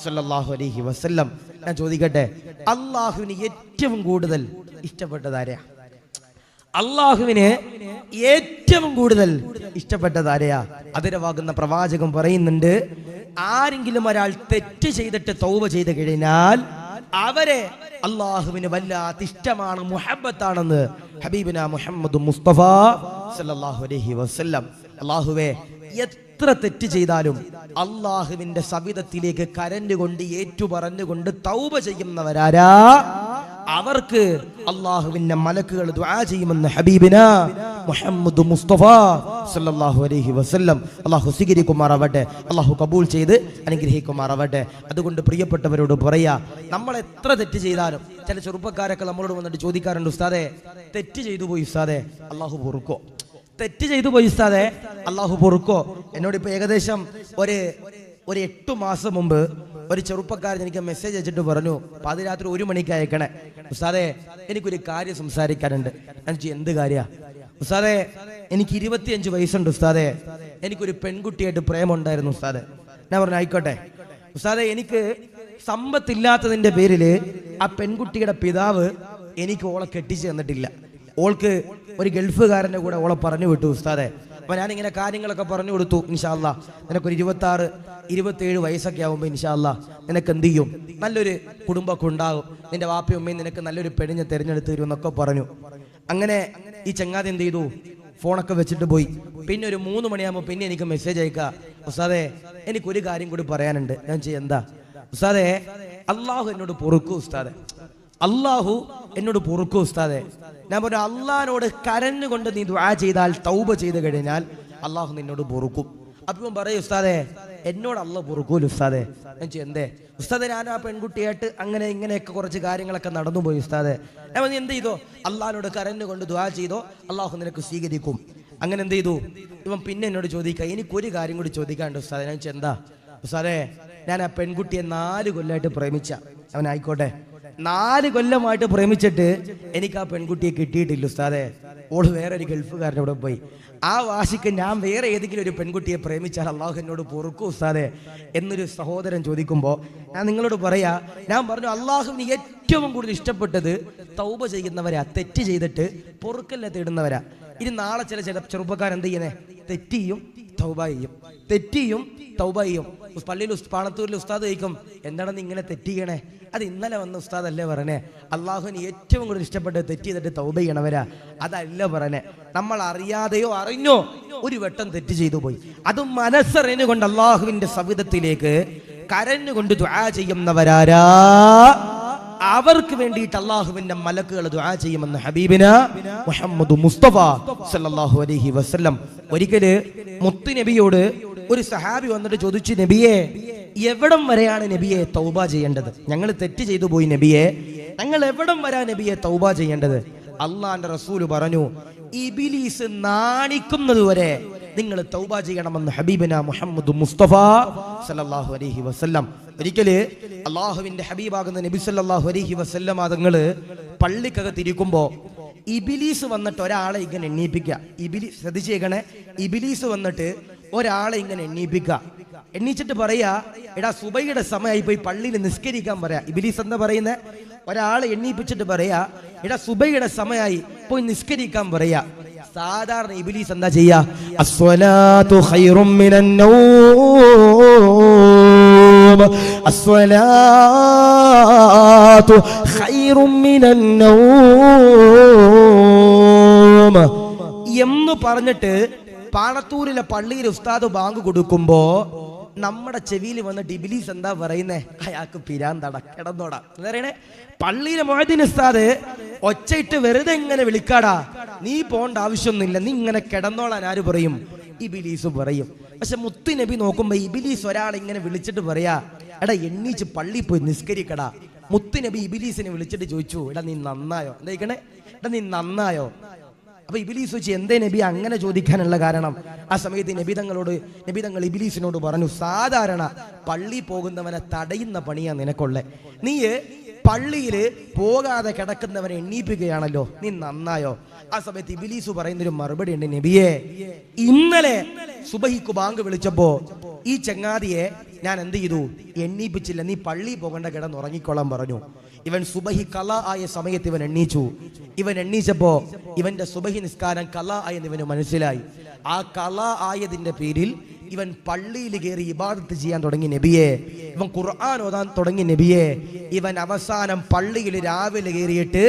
സല്ലല്ലാഹു അലൈഹി വസല്ലം. ഞാൻ ചോദിക്കട്ടെ, അല്ലാഹുവിന് ഏറ്റവും കൂടുതൽ ഇഷ്ടപ്പെട്ടതാരെയാ? അല്ലാഹുവിന് ഏറ്റവും കൂടുതൽ ഇഷ്ടപ്പെട്ടതാരെയാ? അതിരവാകുന്ന പ്രവാചകൻ പറയുന്നുണ്ട്, ആരെങ്കിലും ഒരാൾ തെറ്റ് ചെയ്തിട്ട് തൗബ ചെയ്ത് കഴിഞ്ഞാൽ അവരെ അല്ലാഹുവിന് വല്ലാത്ത ഇഷ്ടമാണ്, മുഹബ്ബത്താണെന്ന് ഹബീബിനാ മുഹമ്മദ് മുസ്തഫ സല്ലല്ലാഹു അലൈഹി വസല്ലം. അല്ലാഹുവേ, എത്ര തെറ്റ് ചെയ്താലും അല്ലാഹുവിന്റെ സവിധത്തിലേക്ക് കരഞ്ഞുകൊണ്ട് ഏറ്റുപറഞ്ഞുകൊണ്ട് തൗബ ചെയ്യുന്നവരാരാ? അവർക്ക് അല്ലാഹുവിന്റെ മലക്കുകൾ ദുആ ചെയ്യുമെന്ന് ഹബീബിനാ മുഹമ്മദ് മുസ്തഫ സല്ലല്ലാഹു അലൈഹി വസല്ലം. അല്ലാഹു സ്വീകരിക്കുമാറാവട്ടെ, അല്ലാഹു കബൂൽ ചെയ്ത് അനുഗ്രഹിക്കുമാറാവട്ടെ. അതുകൊണ്ട് പ്രിയപ്പെട്ടവരോട് പറയാ, നമ്മൾ എത്ര തെറ്റ് ചെയ്താലും, ചില ചെറുപ്പക്കാരൊക്കെ നമ്മളോട് വന്നിട്ട് ചോദിക്കാറുണ്ട്, ഉസ്താദേ തെറ്റ് ചെയ്തു പോയി ഉസ്താദേ, അല്ലാഹു പൊറുക്കോ? തെറ്റ് ചെയ്തു പോയി ഉസ്താദേ, അല്ലാഹു പൊറുക്കോ? എന്നോട് ഇപ്പൊ ഏകദേശം ഒരു 8 മാസം മുമ്പ് ഒരു ചെറുപ്പക്കാരൻ എനിക്ക് മെസ്സേജ് അയച്ചിട്ട് പറഞ്ഞു, പാതിരാത്രി 1 മണിക്ക് അയക്കണേ ഉസ്താദേ, എനിക്കൊരു കാര്യം സംസാരിക്കാനുണ്ട്. ഞാൻ എന്ത് കാര്യ ഉസ്താദേ? എനിക്ക് 25 വയസ്സുണ്ട് ഉസ്താദേ, എനിക്കൊരു പെൺകുട്ടിയായിട്ട് പ്രേമുണ്ടായിരുന്നു ഉസ്താദേ. ഞാൻ പറഞ്ഞു ആയിക്കോട്ടെ ഉസ്താദേ, എനിക്ക് സമ്പത്തില്ലാത്തതിന്റെ പേരില് ആ പെൺകുട്ടിയുടെ പിതാവ് എനിക്ക് ഓളെ കെട്ടിച്ച് തന്നിട്ടില്ല. ഓൾക്ക് ഒരു ഗൾഫുകാരന്റെ കൂടെ ഓളെ പറഞ്ഞു വിട്ടു ഉസ്താദേ. അപ്പൊ ഞാനിങ്ങനെ കാര്യങ്ങളൊക്കെ പറഞ്ഞു കൊടുത്തു. ഇൻഷാ അല്ലാഹ് നിനക്കൊരു 26-27 വയസ്സൊക്കെ ആകുമ്പോൾ ഇൻഷാ അല്ലാഹ് നിനക്ക് എന്ത് ചെയ്യും, നല്ലൊരു കുടുംബമൊക്കെ ഉണ്ടാകും, നിന്റെ വാപ്പയും ഉമ്മയും നിനക്ക് നല്ലൊരു പെണ്ണിനെ തിരഞ്ഞെടുത്ത് തരും എന്നൊക്കെ പറഞ്ഞു. അങ്ങനെ ഈ ചങ്ങാതി എന്ത് ചെയ്തു, ഫോണൊക്കെ വെച്ചിട്ട് പോയി. പിന്നെ ഒരു 3 മണിയാകുമ്പോൾ പിന്നെ എനിക്ക് മെസ്സേജ് അയക്കുക, ഉസ്താദേ എനിക്കൊരു കാര്യം കൂടി പറയാനുണ്ട്. ഞാൻ എന്താ ഉസ്താദേ? അല്ലാഹു എന്നോട് പൊറുക്കൂ ഉസ്താദേ, അല്ലാഹു എന്നോട് പൊറുക്കൂ ഉസ്താദേ. ഞാൻ പറഞ്ഞു, അള്ളാഹിനോട് കരഞ്ഞുകൊണ്ട് നീ ദുആ ചെയ്താൽ, തൗബ ചെയ്ത് കഴിഞ്ഞാൽ അല്ലാഹു നിന്നോട് പൊറുക്കും. അപ്പം പറയും, ഉസ്താദേ എന്നോട് അല്ലാഹു പൊറുക്കൂല ഉസ്താദേ. ഞാൻ എന്തേ ഉസ്താദേ? ഞാൻ ആ പെൺകുട്ടിയായിട്ട് അങ്ങനെ ഇങ്ങനെയൊക്കെ കുറച്ച് കാര്യങ്ങളൊക്കെ നടന്നു പോയി ഉസ്താദേ. ഞാൻ പറഞ്ഞു, എന്ത് ചെയ്തോ? അള്ളാഹിനോട് കരഞ്ഞുകൊണ്ട് ദുആ ചെയ്തോ, അല്ലാഹു നിനക്ക് സ്വീകരിക്കും. അങ്ങനെ എന്ത് ചെയ്തു? ഇവൻ പിന്നെ എന്നോട് ചോദിക്കുക, എനിക്കൊരു കാര്യം കൂടി ചോദിക്കാണ്ട് ഉസ്താദേ. ഞാൻ എന്താ ഉസ്താദേ? ഞാൻ ആ പെൺകുട്ടിയെ 4 കൊല്ലമായിട്ട് പ്രേമിച്ച അവനായിക്കോട്ടെ, 4 കൊല്ലമായിട്ട് പ്രേമിച്ചിട്ട് എനിക്ക് ആ പെൺകുട്ടിയെ കിട്ടിയിട്ടില്ല ഉസ്താദെ. ഓള് വേറൊരു ഗൾഫുകാരൻ്റെ കൂടെ പോയി. ആ വാശിക്ക് ഞാൻ വേറെ ഏതെങ്കിലും ഒരു പെൺകുട്ടിയെ പ്രേമിച്ചാൽ അള്ളാഹു എന്നോട് പൊറുക്കും ഉസ്താദെ എന്നൊരു സഹോദരൻ ചോദിക്കുമ്പോൾ ഞാൻ നിങ്ങളോട് പറയാ, ഞാൻ പറഞ്ഞു അള്ളാഹുവിന് ഏറ്റവും കൂടുതൽ ഇഷ്ടപ്പെട്ടത് തൗബ ചെയ്യുന്നവരാ, തെറ്റ് ചെയ്തിട്ട് പൊറുക്കല്ല തേടുന്നവരാ. ഇനി നാളെ ചില ചെറുപ്പക്കാരെന്ത് ചെയ്യുന്നേ, തെറ്റിയും തൗബ ചെയ്യും, തെറ്റിയും തൗബ ചെയ്യും. പള്ളിയിൽ പാണത്തൂരിൽ ഉസ്താദ് ചോദിക്കും, എന്താണെന്ന് ഇങ്ങനെ തെറ്റിയണേ? അത് ഇന്നലെ വന്ന ഉസ്താദ് അല്ലേ പറഞ്ഞേ? അള്ളാഹുവിന് ഏറ്റവും കൂടുതൽ ഇഷ്ടപ്പെട്ടത് തെറ്റ് ചെയ്തിട്ട് തൗബ ചെയ്യണവരാ, അതല്ല പറഞ്ഞേ. നമ്മൾ അറിയാതെയോ അറിഞ്ഞോ ഒരു വട്ടം തെറ്റ് ചെയ്തു പോയി, അതും മനസ്സറിഞ്ഞുകൊണ്ട് അള്ളാഹുവിന്റെ സവിധത്തിലേക്ക് കരഞ്ഞുകൊണ്ട് ദുആ ചെയ്യുന്നവരാരാ, അവർക്ക് വേണ്ടിയിട്ട് അള്ളാഹുവിന്റെ മലക്കുകൾ ദുആ ചെയ്യുമെന്ന് ഹബീബിന മുഹമ്മദ് മുസ്തഫ സല്ലല്ലാഹു അലൈഹി വസല്ലം. ഒരിക്കല് മുത്തു നബിയോട് ഒരു സഹാബി വന്നിട്ട് ചോദിച്ചു, നബിയെ എവിടം വരെയാണ് നബിയെ തൗബ ചെയ്യേണ്ടത്? ഞങ്ങൾ തെറ്റ് ചെയ്തു പോയി നബിയെ, ഞങ്ങൾ എവിടം വരാ നബിയെ തൗബ ചെയ്യേണ്ടത്? അള്ളാന്റെ റസൂല് പറഞ്ഞു, ഇബ്ലീസ് നാണിക്കുന്നത് വരെ നിങ്ങൾ തൗബ ചെയ്യണമെന്ന് ഹബീബിന മുഹമ്മദ് മുസ്തഫ സല്ലല്ലാഹു അലൈഹി വസല്ലം. ഒരിക്കല് അള്ളാഹുവിന്റെ ഹബീബാകുന്ന നബി സല്ലല്ലാഹു അലൈഹി വസല്ലം തങ്ങള് പള്ളിക്കകത്തിരിക്കുമ്പോ ഇബ്ലീസ് വന്നിട്ട് ഒരാളെ ഇങ്ങനെ എണ്ണീപ്പിക്കുക. ഇബ്ലീസ് ശ്രദ്ധിച്ചേക്കണേ, ഇബ്ലീസ് വന്നിട്ട് ഒരാളെ ഇങ്ങനെ എണ്ണീപ്പിക്കുക. എണ്ണീച്ചിട്ട് പറയാ, എടാ സുബൈയുടെ സമയമായി പോയി പള്ളിയിൽ നിസ്കരിക്കാൻ പറയാ. ഇബ്ലീസ് എന്താ പറയുന്നത്? ഒരാളെ എണ്ണീപ്പിച്ചിട്ട് പറയാ, എടാ സുബൈയുടെ സമയമായി പോയി നിസ്കരിക്കാൻ പറയാ. സാധാരണ ഇബ്ലീസ് എന്താ ചെയ്യാ? അസ്സലാത്തു ഖൈറും മിനൻ നൗം, അസ്സലാത്തു ഖൈറും മിനൻ നൗം എന്ന് പറഞ്ഞിട്ട് പാണത്തൂരിലെ പള്ളിയിൽ ഉസ്താദ് ബാങ്ക് കൊടുക്കുമ്പോ നമ്മുടെ ചെവിയിൽ വന്നിട്ട് ഇബ്ലീസ് എന്താ പറയുന്നേ? അയാൾക്ക് പിരാന്തട, കിടന്നോടാ എന്താ പറയണേ? പള്ളിയിലെ മുഅദ്ദിൻ ഉസ്താദ് ഒച്ചയിട്ട് വെറുതെ ഇങ്ങനെ വിളിക്കാടാ, നീ പോണ്ട ആവശ്യമൊന്നുമില്ല, നീ ഇങ്ങനെ കിടന്നോളാൻ ആര് പറയും? ഇബ്ലീസ് പറയും. പക്ഷെ മുത്തു നബി നോക്കുമ്പോ ഇബ്ലീസ് ഒരാളെ ഇങ്ങനെ വിളിച്ചിട്ട് പറയാ, എടാ എണ്ണീച്ച് പള്ളി പോയി നിസ്കരിക്കടാ. മുത്തു നബി ഇബ്ലീസിനെ വിളിച്ചിട്ട് ചോദിച്ചു, എടാ നീ നന്നായോ? എന്താ, എടാ നീ നന്നായോ? അപ്പൊ ഇബ്ലീസ് ചോദിച്ചു, എന്തേ നബി അങ്ങനെ ചോദിക്കാനുള്ള കാരണം? ആ സമയത്ത് നബി തങ്ങൾ ഇബ്ലീസിനോട് പറഞ്ഞു, സാധാരണ പള്ളി പോകുന്നവനെ തടയുന്ന പണിയാ നിനക്കൊള്ളേ, നീ പള്ളിയിൽ പോകാതെ കിടക്കുന്നവനെ എണ്ണീപ്പിക്കുകയാണല്ലോ, നീ നന്നായോ? ആ സമയത്ത് ഇബ്ലീസ് പറയുന്നൊരു മറുപടി ഉണ്ട്, നബിയെ ഇന്നലെ സുബഹിക്ക് ബാങ്ക് വിളിച്ചപ്പോ ഈ ചങ്ങാതിയെ ഞാൻ എന്ത് ചെയ്തു? എണ്ണീപ്പിച്ചില്ല, നീ പള്ളി പോകേണ്ട, കിടന്നുറങ്ങിക്കൊള്ളാൻ പറഞ്ഞു. ഇവൻ സുബഹി കല ആയ സമയത്ത് ഇവൻ എണ്ണീച്ചു. ഇവൻ എണ്ണീച്ചപ്പോ ഇവന്റെ സുബഹി നിസ്കാരം കല ആയെന്ന് ഇവന് മനസ്സിലായി. ആ കല ആയതിന്റെ പേരിൽ ഇവൻ പള്ളിയിൽ കയറി ഇബാദത്ത് ചെയ്യാൻ തുടങ്ങി നബിയെ. ഇവൻ ഖുർആൻ ഓതാൻ തുടങ്ങി നബിയെ. ഇവൻ അവസാനം പള്ളിയിൽ രാവിലെ കയറിയിട്ട്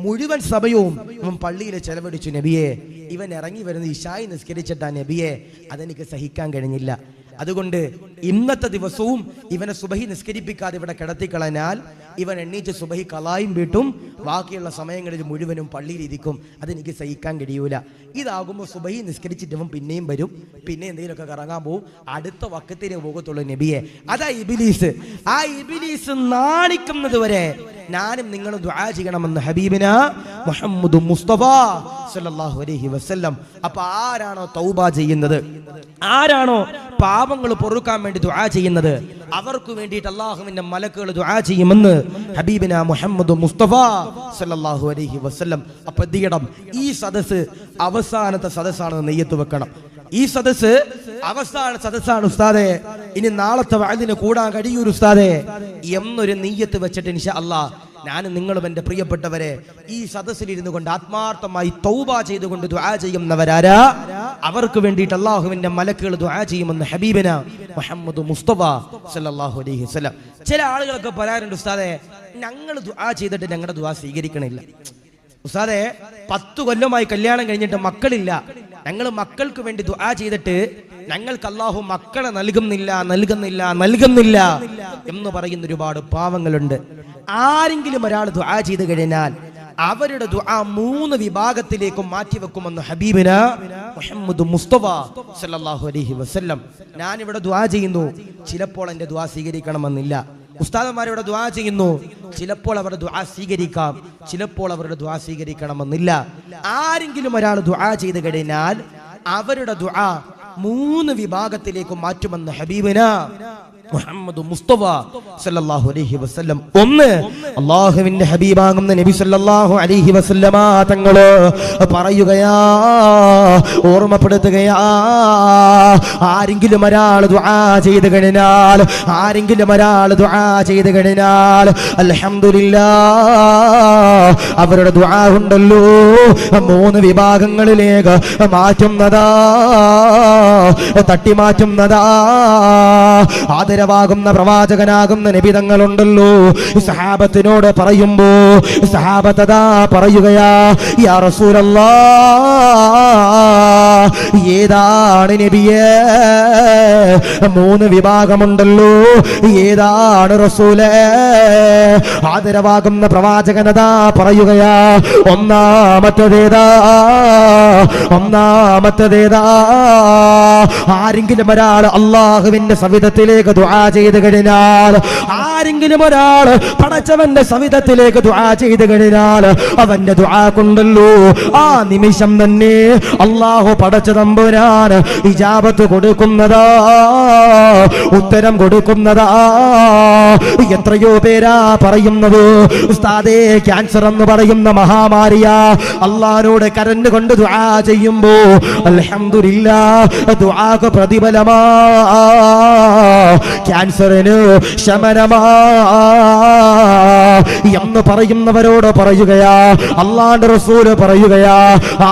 മുഴുവൻ സമയവും ഇവൻ പള്ളിയിൽ ചെലവഴിച്ചു നബിയെ. ഇവൻ ഇറങ്ങി വരുന്ന ഇശായി നിസ്കരിച്ചിട്ടാ നബിയെ, അതെനിക്ക് സഹിക്കാൻ കഴിഞ്ഞില്ല. അതുകൊണ്ട് ഇന്നത്തെ ദിവസവും ഇവനെ സുബഹി നിസ്കരിപ്പിക്കാതെ ഇവിടെ കിടത്തിക്കളഞ്ഞാൽ ഇവൻ എണ്ണീച്ച് സുബഹി കലായും വീട്ടും, ബാക്കിയുള്ള സമയങ്ങളിൽ മുഴുവനും പള്ളിയിൽ ഇരിക്കും, അതെനിക്ക് സഹിക്കാൻ കഴിയൂല. ഇതാകുമ്പോൾ സുബഹി നിസ്കരിച്ചിട്ട് ഇവൻ പിന്നെയും വരും, പിന്നെ എന്തെങ്കിലുമൊക്കെ കറങ്ങാൻ പോവും, അടുത്ത വക്കത്തിന് പോകത്തുള്ളൂ നബിയെ. അതാ ഇബ്ലീസ്. ആ ഇബ്ലീസ് നാണിക്കുന്നത് വരെ ഞാനും നിങ്ങളും ദുആ ചെയ്യണമെന്ന് ഹബീബിന മുഹമ്മദ് മുസ്തഫ സല്ലല്ലാഹു അലൈഹി വസല്ലം. അപ്പൊ ആരാണോ തൗബ ചെയ്യുന്നത്, ആരാണോ പാപങ്ങൾ പൊറുക്കാൻ വേണ്ടി ദുആ ചെയ്യുന്നത്, അവർക്ക് വേണ്ടിയിട്ട് അള്ളാഹുവിന്റെ മലക്കുകൾ ദുആ ചെയ്യുമെന്ന് ഹബീബിന മുഹമ്മദ് മുസ്തഫ സല്ലല്ലാഹു അലൈഹി വസല്ലം. അപ്പൊ ദിയടം ഈ സദസ്സ് അവസാനത്തെ സദസ്സാണെന്ന് നെയ്യത്ത് വെക്കണം. ഈ സദസ്സ് അവസാന സദസ്സാണ് ഉസ്താദെ, ഇനി നാളത്തെ വഅദിന് കൂടാൻ കഴിയൂർ ഉസ്താദെ എന്നൊരു നെയ്യത്ത് വെച്ചിട്ട് ഇൻഷാ അല്ലാഹ് ഞാനും നിങ്ങളും എൻ്റെ പ്രിയപ്പെട്ടവരെ ഈ സദസ്സിലിരുന്നു കൊണ്ട് ആത്മാർത്ഥമായി തൗബ ചെയ്തുകൊണ്ട് ദുആ ചെയ്യുന്നവരാരാ, അവർക്ക് വേണ്ടിയിട്ട് അള്ളാഹുവിന്റെ മലക്കുകൾ ദുആ ചെയ്യുമെന്ന് ഹബീബിന മുഹമ്മദ് മുസ്തഫ സല്ലല്ലാഹു അലൈഹി വസല്ലം. ചില ആളുകളൊക്കെ പറയാറുണ്ട്, ഉസ്താദെ ഞങ്ങൾ ദുആ ചെയ്തിട്ട് ഞങ്ങളുടെ ദുആ സ്വീകരിക്കണില്ല. ഉസ്താദെ 10 കൊല്ലമായി കല്യാണം കഴിഞ്ഞിട്ട് മക്കളില്ല, ഞങ്ങൾ മക്കൾക്ക് വേണ്ടി ദുആ ചെയ്തിട്ട് ഞങ്ങൾക്ക് അല്ലാഹു മക്കളെ നൽകുന്നില്ല എന്ന് പറയുന്ന ഒരുപാട് പാവങ്ങളുണ്ട്. ആരെങ്കിലും ഒരാൾ ദുആ ചെയ്ത് കഴിഞ്ഞാൽ അവരുടെ ദുആ 3 വിഭാഗത്തിലേക്കും മാറ്റിവെക്കുമെന്ന് ഹബീബിന മുഹമ്മദ് മുസ്തഫ സല്ലല്ലാഹു അലൈഹി വസല്ലം. ഞാൻ ഇവിടെ ദുആ ചെയ്യുന്നു, ചിലപ്പോൾ എൻ്റെ ദുആ സ്വീകരിക്കണമെന്നില്ല. ഉസ്താദന്മാരിവിടെ ദുആ ചെയ്യുന്നു, ചിലപ്പോൾ അവരുടെ ദുആ സ്വീകരിക്കാം, ചിലപ്പോൾ അവരുടെ ദുആ സ്വീകരിക്കണമെന്നില്ല. ആരെങ്കിലും ഒരാൾ ദുആ ചെയ്ത് കഴിഞ്ഞാൽ അവരുടെ ദുആ 3 വിഭാഗത്തിലേക്ക് മാറ്റുമെന്ന് ഹബീബിന മുഹമ്മദ് മുസ്തഫ സല്ലല്ലാഹു അലൈഹി വസല്ലം. ഒന്ന്, അല്ലാഹുവിന്റെ ഹബീബാകുന്ന നബി സല്ലല്ലാഹു അലൈഹി വസല്ലമ തങ്ങള് പറയുകയാ, ഓർമ്മപ്പെടുത്തുകയാ, ആരെങ്കിലും ഒരാൾ ദുആ ചെയ്തു കഴിഞ്ഞാൽ, അൽഹംദുലില്ലാഹ്, അവരുടെ ദുആ ഉണ്ടല്ലോ 3 വിഭാഗങ്ങളിലേക്ക് മാറ്റുന്നതാ, തട്ടിമാറ്റുന്നതാ. ആദരവാകുന്ന പ്രവാചകനാകുന്ന നബി തങ്ങളുണ്ടല്ലോ, സഹാബത്തിനോട് പറയുമ്പോ സഹാബത്തതാ പറയുകയാ, യാ റസൂലല്ലാഹ്, ഏതാണ് നബിയേ 3 വിഭാഗമുണ്ടല്ലോ, ഏതാണ് റസൂലേ? ആദരവാകുന്ന പ്രവാചകനതാ പറയുകയാ, ഒന്നാമത്തേതാ, ആരെങ്കിലും ഒരാൾ അള്ളാഹുവിന്റെ സവിധത്തിലേക്ക് ദുആ ചെയ്തു കഴിഞ്ഞാൽ, ആരെങ്കിലും ഒരാൾ പടച്ചവന്റെ സവിധത്തിലേക്ക് ദുആ ചെയ്തു കഴിഞ്ഞാൽ, അവന്റെ ദുആ കൊണ്ടല്ലോ ആ നിമിഷം തന്നെ അള്ളാഹു പടച്ച തമ്പുരാൻ ഇജാബത്ത് കൊടുക്കുന്നതാ, ഉത്തരം കൊടുക്കുന്നതാ. എത്രയോ പേരാ പറയുന്നത്, ഉസ്താദേ ക്യാൻസർ എന്ന് പറയുന്ന മഹാമാരിയാ, അള്ളാഹുവോട് കരഞ്ഞുകൊണ്ട് ദുആ ചെയ്യുമ്പോ അൽഹംദുലില്ലാഹ് ദുആക്ക് പ്രതിഫലമാ, ക്യാൻസറിന് ശമനമാ എന്ന് പറയുന്നവരോട് പറയുകയാ, അല്ലാഹുവിന്റെ റസൂൽ പറയുകയാ,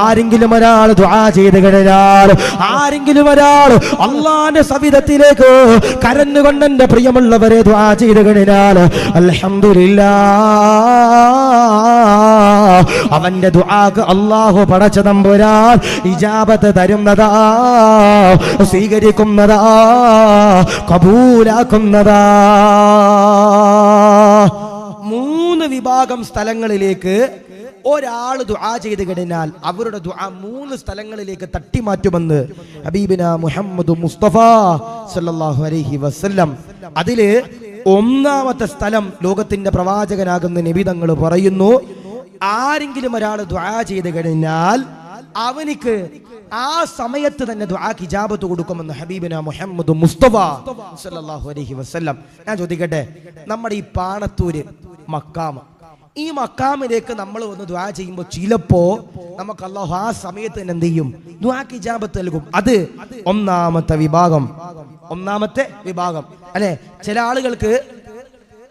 ആരെങ്കിലും ഒരാൾ ദുആ ചെയ്തു കഴിഞ്ഞാൽ, ആരെങ്കിലും ഒരാൾ അല്ലാഹുവിന്റെ സവിധത്തിലേക്ക് കരഞ്ഞുകൊണ്ട് എന്റെ പ്രിയമുള്ളവരെ ദുആ ചെയ്തു കഴിഞ്ഞാൽ അൽഹംദുലില്ലാഹ് അവന്റെ ദുആക്ക് അല്ലാഹു പടച്ച തമ്പുരാൻ ഇജാബത്ത് തരുന്നതാ, സ്വീകരിക്കുന്നതാ, കബൂലാക്കുന്നതാ. 3 വിഭാഗം സ്ഥലങ്ങളിലേക്ക് ഒരാൾ ദുആ ചെയ്തു കഴിഞ്ഞാൽ അവരുടെ ദുആ 3 സ്ഥലങ്ങളിലേക്ക് തട്ടിമാറ്റുമെന്ന് ഹബീബിന മുഹമ്മദ് മുസ്തഫ സല്ലല്ലാഹു അലൈഹി വസല്ലം. അതില് ഒന്നാമത്തെ സ്ഥലം ലോകത്തിന്റെ പ്രവാചകനാകുന്ന നബി തങ്ങൾ പറയുന്നു, ആരെങ്കിലും ഒരാൾ ദുആ ചെയ്തു കഴിഞ്ഞാൽ അവനിക്ക് ആ സമയത്ത് തന്നെ ദുആക്ക് ഇജാബത്ത് കൊടുക്കുമെന്ന് ഹബീബിന മുഹമ്മദ് മുസ്തഫ സല്ലല്ലാഹു അലൈഹി വസല്ലം. ഞാൻ ചോദിക്കട്ടെ, നമ്മുടെ ഈ പാണത്തൂര് മക്കാമ്, ഈ മക്കാമിലേക്ക് നമ്മൾ വന്ന് ദുആ ചെയ്യുമ്പോൾ ചിലപ്പോ നമുക്ക് അല്ലാഹു ആ സമയത്ത് തന്നെ എന്ത് ചെയ്യും? ദുആക്ക് ഇജാബത്ത് നൽകും. അത് ഒന്നാമത്തെ വിഭാഗം അല്ലെ. ചില ആളുകൾക്ക്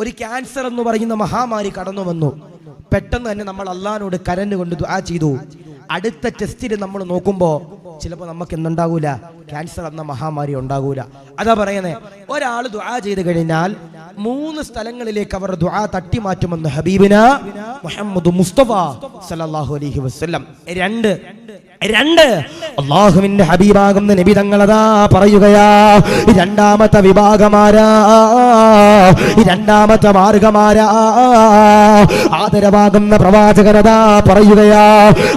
ഒരു ക്യാൻസർ എന്ന് പറയുന്ന മഹാമാരി കടന്നു വന്നു, പെട്ടെന്ന് തന്നെ നമ്മൾ അല്ലാഹുവോട് കരഞ്ഞുകൊണ്ട് ദുആ ചെയ്തു. അടുത്ത ടെസ്റ്റിൽ നമ്മൾ നോക്കുമ്പോൾ ചിലപ്പോൾ നമുക്ക് എന്തുണ്ടാകൂല? ക്യാൻസർ എന്ന മഹാമാരി ഉണ്ടാകൂല. അതാ പറയുന്നത്, ഒരാൾ ദുആ ചെയ്തു കഴിഞ്ഞാൽ 3 സ്ഥലങ്ങളിലേക്ക് അവർ ദുആ തട്ടിമാറ്റുമെന്ന് ഹബീബിന മുഹമ്മദ് മുസ്തഫ സല്ലല്ലാഹു അലൈഹി വസല്ലം. 2 അല്ലാഹുവിന്റെ ഹബീബാകുന്ന നബി തങ്ങളതാ പറയുകയാ, രണ്ടാമത്തെ വിഭാഗമാരാ, രണ്ടാമത്തെ മാർഗമാരാ. ആദരവാകുന്ന പ്രവാചകനതാ പറയുകയാ,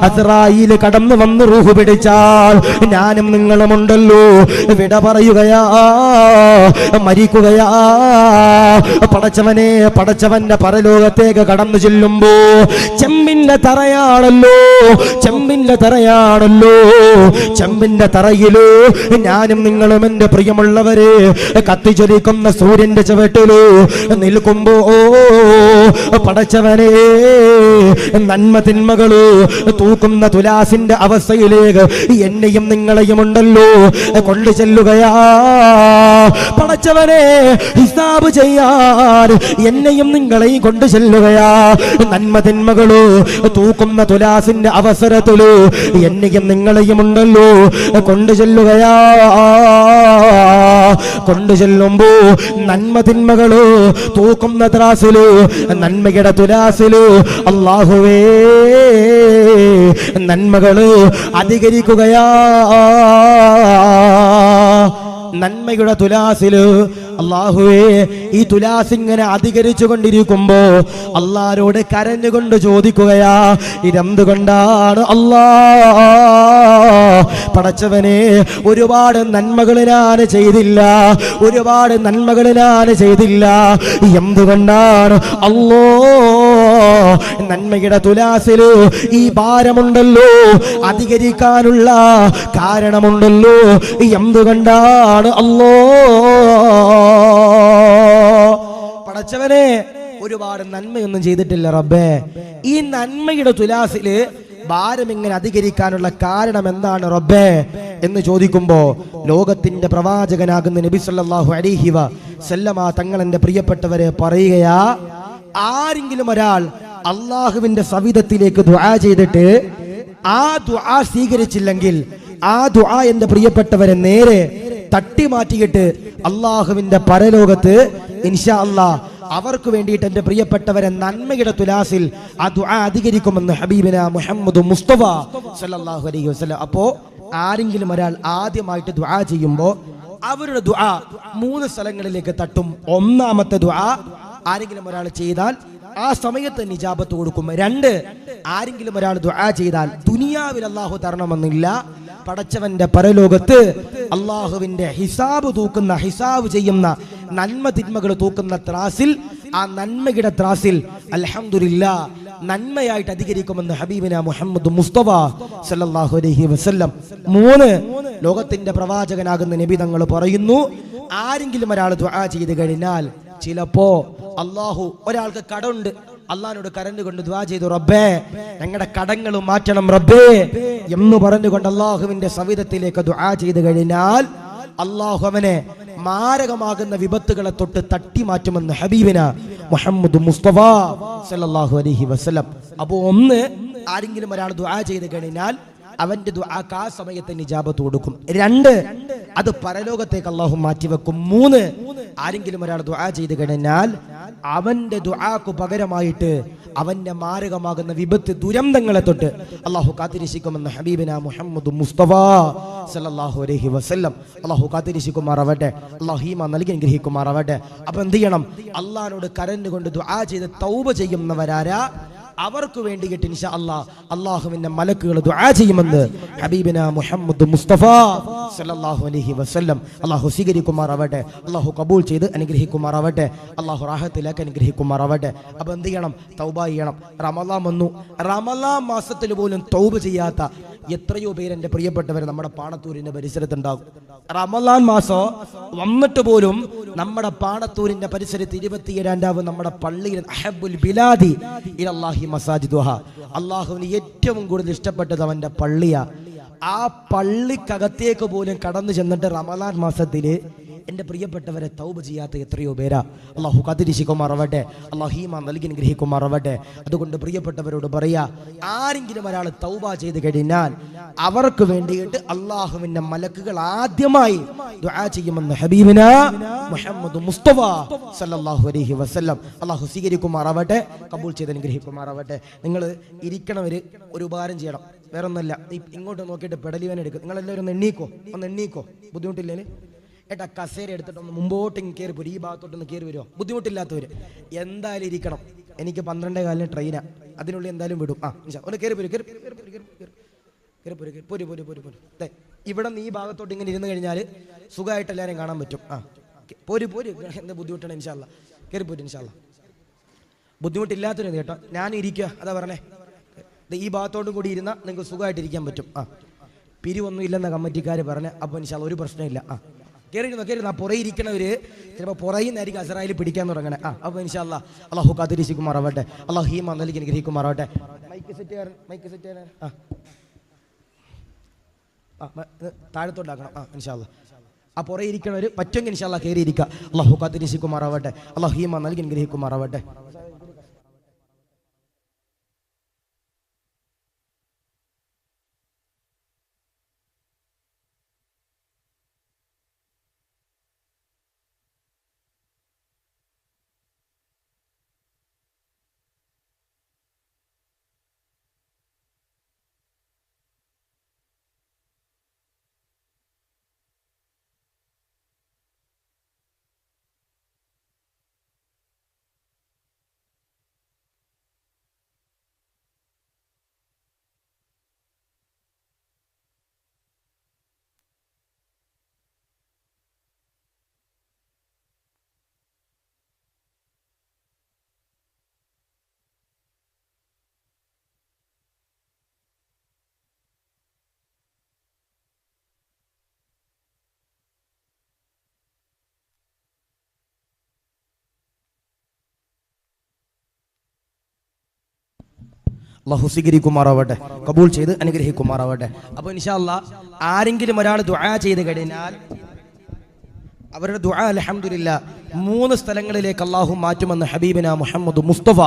അസ്റായീൽ കടന്നു വന്ന് റൂഹ് പിടിച്ചാൽ ഞാനും നിങ്ങളുമുണ്ടല്ലോ വിട പറയുകയാ, മരിക്കുകയാ. പടച്ചവന്റെ പരലോകത്തേക്ക് കടന്നു ചെല്ലുമ്പോ ചെമ്പിന്റെ തറയാണല്ലോ, ചെമ്പിന്റെ തറയിലോ ഞാനും നിങ്ങളും എന്റെ പ്രിയമുള്ളവരെ കത്തിച്ചൊലിക്കുന്ന സൂര്യന്റെ ചുവട്ടിലോ നിൽക്കുമ്പോ പടച്ചവനെ നന്മ തിന്മകളോ തൂക്കുന്ന തുലാസിന്റെ അവസ്ഥയിലേക്ക് എന്നെയും നിങ്ങളെയും ഉണ്ടല്ലോ കൊണ്ടു ചെല്ലുകയാ. പടച്ചവനെ ഹിസാബ് ചെയ്യാൻ എന്നെയും നിങ്ങളെയും കൊണ്ടു ചെല്ലുകയാ. നന്മ തിന്മകളോ തൂക്കുന്ന തുലാസിന്റെ അവസരത്തിലോ എന്നെയും നിങ്ങളെയും ഉണ്ടല്ലോ കൊണ്ടു ചെല്ലുകയാ. കൊണ്ടു ചെല്ലുമ്പോ നന്മ തിന്മകളോ തൂക്കുന്ന ത്രാസിലോ നന്മയുടെ തുലാസിലോ അല്ലാഹുവേ നന്മകള് അധികരിക്കുകയാ. നന്മയുടെ തുലാസില് അല്ലാഹുവേ ഈ തുലാസ് ഇങ്ങനെ അധികരിച്ചു കൊണ്ടിരിക്കുമ്പോ അല്ലാഹുവോട് കരഞ്ഞുകൊണ്ട് ചോദിക്കുകയാ, ഇതെന്തുകൊണ്ടാണ് അല്ലാ? പടച്ചവനെ ഒരുപാട് നന്മകൾ ഞാൻ ചെയ്തില്ല, എന്തുകൊണ്ടാണ് അല്ലോ നന്മയുടെ തുലാസില് ഈ ഭാരമുണ്ടല്ലോ അധികരിക്കാനുള്ള കാരണമുണ്ടല്ലോ, എന്തുകൊണ്ടാണ് അല്ലോ? പടച്ചവനെ ഒരുപാട് നന്മയൊന്നും ചെയ്തിട്ടില്ല റബ്ബേ, ഈ നന്മയുടെ തുലാസില് ഭാരം ഇങ്ങനെ അധികരിക്കാനുള്ള കാരണം എന്താണ് റബ്ബേ എന്ന് ചോദിക്കുമ്പോ ലോകത്തിന്റെ പ്രവാചകനാകുന്ന നബി സല്ലല്ലാഹു അലൈഹി വസല്ലമ തങ്ങൾ എന്റെ പ്രിയപ്പെട്ടവരെ പറയുകയാ, ആരെങ്കിലും ഒരാൾ അള്ളാഹുവിന്റെ സവിധത്തിലേക്ക് ദുആ ചെയ്തിട്ട് ആ ദുആ സ്വീകരിച്ചില്ലെങ്കിൽ ആ ദുആ എന്റെ പ്രിയപ്പെട്ടവരെ നേരെ തട്ടി മാറ്റിയിട്ട് അള്ളാഹുവിന്റെ പരലോകത്ത് ഇൻഷാ അല്ലാഹ് അവർക്ക് വേണ്ടിയിട്ട് എന്റെ പ്രിയപ്പെട്ടവരെ നന്മയുടെ തുലാസിൽ ആ ദുആ അധികരിക്കുമെന്ന് ഹബീബിന മുഹമ്മദ് മുസ്തഫ സല്ലല്ലാഹു അലൈഹി വസല്ലം. അപ്പോ ആരെങ്കിലും ഒരാൾ ആദ്യമായിട്ട് ദുആ ചെയ്യുമ്പോൾ അവരുടെ ദുആ 3 സ്ഥലങ്ങളിലേക്ക് തട്ടും. ഒന്നാമത്തെ ദുആ ആരെങ്കിലും ഒരാൾ ചെയ്താൽ ആ സമയത്ത് നിജാബത്ത് കൊടുക്കും. 2, ആരെങ്കിലും ഒരാൾ ദുആ ചെയ്താൽ ദുനിയാവിൽ അല്ലാഹു തരണമെന്നില്ല, പടച്ചവന്റെ പരലോകത്ത് അള്ളാഹുവിന്റെ ഹിസാബ് തൂക്കുന്ന, ഹിസാബ് ചെയ്യുന്ന, നന്മ തിന്മകൾ തൂക്കുന്ന ത്രാസിൽ, ആ നന്മയുടെ ത്രാസിൽ അൽഹംദുലില്ലാ നന്മയായിട്ട് അധികരിക്കുമെന്ന് ഹബീബിന മുഹമ്മദ് മുസ്തഫ സല്ലല്ലാഹു അലൈഹി വസല്ലം. 3, ലോകത്തിന്റെ പ്രവാചകനാകുന്ന നബി തങ്ങൾ പറയുന്നു, ആരെങ്കിലും ഒരാൾ ദുആ ചെയ്ത് കഴിഞ്ഞാൽ ചിലപ്പോ അള്ളാഹു, ഒരാൾക്ക് കടമുണ്ട്, അള്ളാഹിനോട് കരണ്ട് കൊണ്ട് ദുആ ചെയ്തു, റബ്ബേ ഞങ്ങളുടെ കടങ്ങൾ മാറ്റണം റബ്ബേ എന്ന് പറഞ്ഞുകൊണ്ട് അള്ളാഹുവിന്റെ സവിധത്തിലേക്ക് ദുആ ചെയ്ത് കഴിഞ്ഞാൽ അള്ളാഹു അവനെ മാരകമാകുന്ന വിപത്തുകളെ തൊട്ട് തട്ടി മാറ്റുമെന്ന് ഹബീബിന മുഹമ്മദ് മുസ്തഫ സല്ലല്ലാഹു അലൈഹി വസല്ലം. അപ്പോ 1, ആരെങ്കിലും ഒരാൾ ദുആ ചെയ്ത് കഴിഞ്ഞാൽ അവന്റെ ദുആക്ക് ആ സമയത്ത് നിജാബത്ത് കൊടുക്കും. 2, അത് പരലോകത്തേക്ക് അള്ളാഹു മാറ്റിവെക്കും. 3, ആരെങ്കിലും ഒരാൾ ദുആ ചെയ്ത് കഴിഞ്ഞാൽ അവന്റെ ദുആക്ക് പകരമായിട്ട് അവന്റെ മാരകമാകുന്ന വിപത്ത് ദുരന്തങ്ങളെ തൊട്ട് അള്ളാഹു കാത്തിരക്ഷിക്കുമെന്ന് ഹബീബിന മുഹമ്മദ് മുസ്തഫ സല്ലല്ലാഹു അലൈഹി വസല്ലം. അള്ളാഹു കാത്തിരക്ഷിക്കുമാറാവട്ടെ, അള്ളാഹു ഈമാൻ നൽകി അനുഗ്രഹിക്കുമാറാവട്ടെ. അപ്പൊ എന്ത് ചെയ്യണം? അള്ളാഹിനോട് കരഞ്ഞുകൊണ്ട് ദുആ ചെയ്ത് തൗബ ചെയ്യുന്നവരാരാ, അവർക്ക് വേണ്ടിയിട്ട് ഇൻഷാ അല്ലാഹ് അള്ളാഹുവിന്റെ മലക്കുകൾ ദുആ ചെയ്യുമെന്ന് ഹബീബിന മുഹമ്മദ് മുസ്തഫ സല്ലല്ലാഹു അലൈഹി വസല്ലം. അള്ളാഹു സ്വീകരിക്കുമാറാവട്ടെ, അള്ളാഹു കബൂൽ ചെയ്ത് അനുഗ്രഹിക്കുമാറാവട്ടെ, അള്ളാഹു റാഹത്തിലേക്ക് അനുഗ്രഹിക്കുമാറാവട്ടെ. അപ്പൊ എന്ത് ചെയ്യണം? തൗബ ചെയ്യണം. റമളാൻ വന്നു, റമളാൻ മാസത്തിൽ പോലും തൗബ ചെയ്യാത്ത എത്രയോ പേര് എൻ്റെ പ്രിയപ്പെട്ടവർ നമ്മുടെ പാണത്തൂരിന്റെ പരിസരത്തുണ്ടാകും. റമളാൻ മാസം വന്നിട്ട് പോലും നമ്മുടെ പാണത്തൂരിന്റെ പരിസരത്ത് 27-ാം നമ്മുടെ പള്ളിയിൽ അഹബ്ബുൽ ബിലാദി ഇലല്ലാഹി മസാജിദുഹ, അള്ളാഹുവിന് ഏറ്റവും കൂടുതൽ ഇഷ്ടപ്പെട്ടത് അവന്റെ പള്ളിയാ. ആ പള്ളിക്കകത്തേക്ക് പോലും കടന്നു ചെന്നിട്ട് റമളാൻ മാസത്തില് എൻ്റെ പ്രിയപ്പെട്ടവരെ തൗബ ചെയ്യാത്ത എത്രയോ പേരാ. അള്ളാഹു കാത്തിരക്ഷിക്കുമാറാവട്ടെ, അള്ളാഹു ഈമാൻ നൽകി അനുഗ്രഹിക്കുമാറാവട്ടെ. അതുകൊണ്ട് പ്രിയപ്പെട്ടവരോട് പറയാ, ആരെങ്കിലും ഒരാൾ തൗബ ചെയ്ത് കഴിഞ്ഞാൽ അവർക്ക് വേണ്ടിയിട്ട് അള്ളാഹുവിന്റെ മലക്കുകൾ ആദ്യമായി ദുആ ചെയ്യുമെന്ന് ഹബീബിന മുഹമ്മദ് മുസ്തഫ സല്ലല്ലാഹു അലൈഹി വസല്ലം. അള്ളാഹു സ്വീകരിക്കുമാറാവട്ടെ, കബൂൽ ചെയ്ത് അനുഗ്രഹിക്കുമാറാവട്ടെ. നിങ്ങൾ ഇരിക്കണവര് ഒരു ഉപകാരം ചെയ്യണം, വേറെ ഒന്നല്ല, ഇങ്ങോട്ട് നോക്കിയിട്ട് പെടലിവൻ എടുക്കും. നിങ്ങളെല്ലാവരും ഒന്ന് എണ്ണീക്കോ, ബുദ്ധിമുട്ടില്ലേ ഏട്ടാ? കസേര എടുത്തിട്ടൊന്ന് മുമ്പോട്ട് കയറി പോരും, ഈ ഭാഗത്തോട്ടൊന്ന് കയറി വരുമോ? ബുദ്ധിമുട്ടില്ലാത്തവര് എന്തായാലും ഇരിക്കണം. എനിക്ക് 12:15 ട്രെയിനാ, അതിനുള്ളിൽ എന്തായാലും വിടും. ഒന്ന് കയറി പോരും, ഇവിടെ നിന്ന് ഈ ഭാഗത്തോട്ട് ഇങ്ങനെ ഇരുന്ന് കഴിഞ്ഞാൽ സുഖമായിട്ട് എല്ലാവരും കാണാൻ പറ്റും. പോര് എന്താ ബുദ്ധിമുട്ടാണ്? ഇൻഷാ അല്ലാഹ് കയറി പോരും, ഇൻഷാ അല്ലാഹ്. ബുദ്ധിമുട്ടില്ലാത്തവര് കേട്ടോ, ഞാൻ ഇരിക്കുക, അതാ പറഞ്ഞേ. ഈ ഭാഗത്തോട്ടും കൂടി ഇരുന്നാൽ നിങ്ങൾക്ക് സുഖമായിട്ടിരിക്കാൻ പറ്റും. പിരിവൊന്നും ഇല്ലെന്ന കമ്മിറ്റിക്കാർ പറഞ്ഞ്. അപ്പോൾ ഇൻഷാ അല്ലാഹ് ഒരു പ്രശ്നമില്ല. കയറിയിരുന്ന പുറകെ ഇരിക്കണവര് ചിലപ്പോൾ പുറയുന്നായിരിക്കും അസറായിൽ പിടിക്കാൻ തുടങ്ങണേ. അപ്പോൾ ഇൻഷാ അല്ലാഹ് അള്ളാഹു കാത്തിരക്ഷിക്കുമാറാവട്ടെ, അള്ളാഹു ഈമാൻ നൽകി അനുഗ്രഹിക്കുമാറാവട്ടെ. മൈക്ക് സെറ്റ് ചെയ്യാൻ താഴത്തോട്ടാക്കണം. ഇൻഷാ അല്ലാഹ് ആ പുറകെ ഇരിക്കണവര് പറ്റുമെങ്കിൽ ഇൻഷാ അല്ലാഹ് കയറി ഇരിക്കുക. അള്ളാഹു കാത്തിരക്ഷിക്കുമാറാവട്ടെ, അള്ളാഹു ഈമാൻ നൽകി അനുഗ്രഹിക്കുമാറാവട്ടെ. അല്ലാഹു സ്വീകരിക്കുമാറാവട്ടെ, കബൂൽ ചെയ്ത് അനുഗ്രഹിക്കുമാറാവട്ടെ. അപ്പോൾ ഇൻഷാ അല്ലാഹ് ആരെങ്കിലും ഒരാൾ ദുആ ചെയ്ത് കഴിഞ്ഞാൽ അവരുടെ ദുആ അൽഹംദുലില്ലാ 3 സ്ഥലങ്ങളിലേക്ക് അല്ലാഹു മാറ്റുമെന്ന് ഹബീബിന മുഹമ്മദ് മുസ്തഫ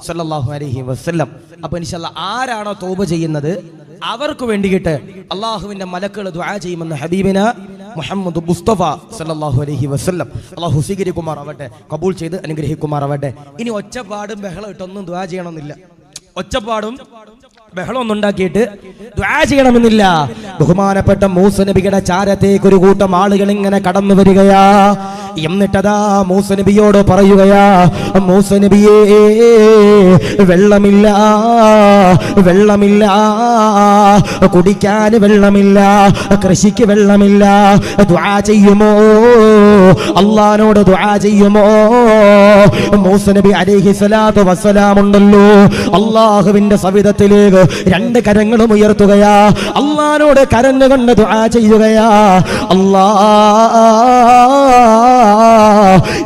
സല്ലല്ലാഹു അലൈഹി വസല്ലം. അപ്പോൾ ഇൻഷാ അല്ലാഹ് ആരാണോ തൗബ ചെയ്യുന്നത് അവർക്ക് വേണ്ടിയിട്ട് അല്ലാഹുവിന്റെ മലക്കുകൾ ദുആ ചെയ്യുമെന്ന് ഹബീബിന മുഹമ്മദ് മുസ്തഫ സല്ലല്ലാഹു അലൈഹി വസല്ലം. അല്ലാഹു സ്വീകരിക്കുമാറാവട്ടെ, കബൂൽ ചെയ്ത് അനുഗ്രഹിക്കുമാറാവട്ടെ. ഇനി ഒച്ചപ്പാടും ബഹളം ഇട്ടൊന്നും ദുആ ചെയ്യണമെന്നില്ല. ഒച്ചപ്പാടും ബഹളമൊന്നും ഉണ്ടാക്കിയിട്ട് ദുആ ചെയ്യണമെന്നില്ല. ബഹുമാനപ്പെട്ട മൂസ നബിയുടെ ചാരത്തേക്ക് ഒരു കൂട്ടം ആളുകൾ ഇങ്ങനെ കടന്നു വരികയാ. എന്നിട്ടതാ മൂസ നബിയോട് പറയുകയാ, മൂസ നബിയേ, വെള്ളമില്ല, വെള്ളമില്ല, കുടിക്കാൻ വെള്ളമില്ല, കൃഷിക്ക് വെള്ളമില്ല, ദുആ ചെയ്യുമോ? അല്ലാഹുവോട് ദുആ ചെയ്യുമോ? മൂസ നബി അലൈഹി സ്വലാത്തു വസ്സലാം ഉണ്ടല്ലോ, അല്ലാഹുവിന്റെ സവിധത്തിലേക്ക് 2 കരങ്ങളും ഉയർത്തുകയാ, അല്ലാഹുവോട് കരഞ്ഞുകൊണ്ട് ദുആ ചെയ്യുകയാ.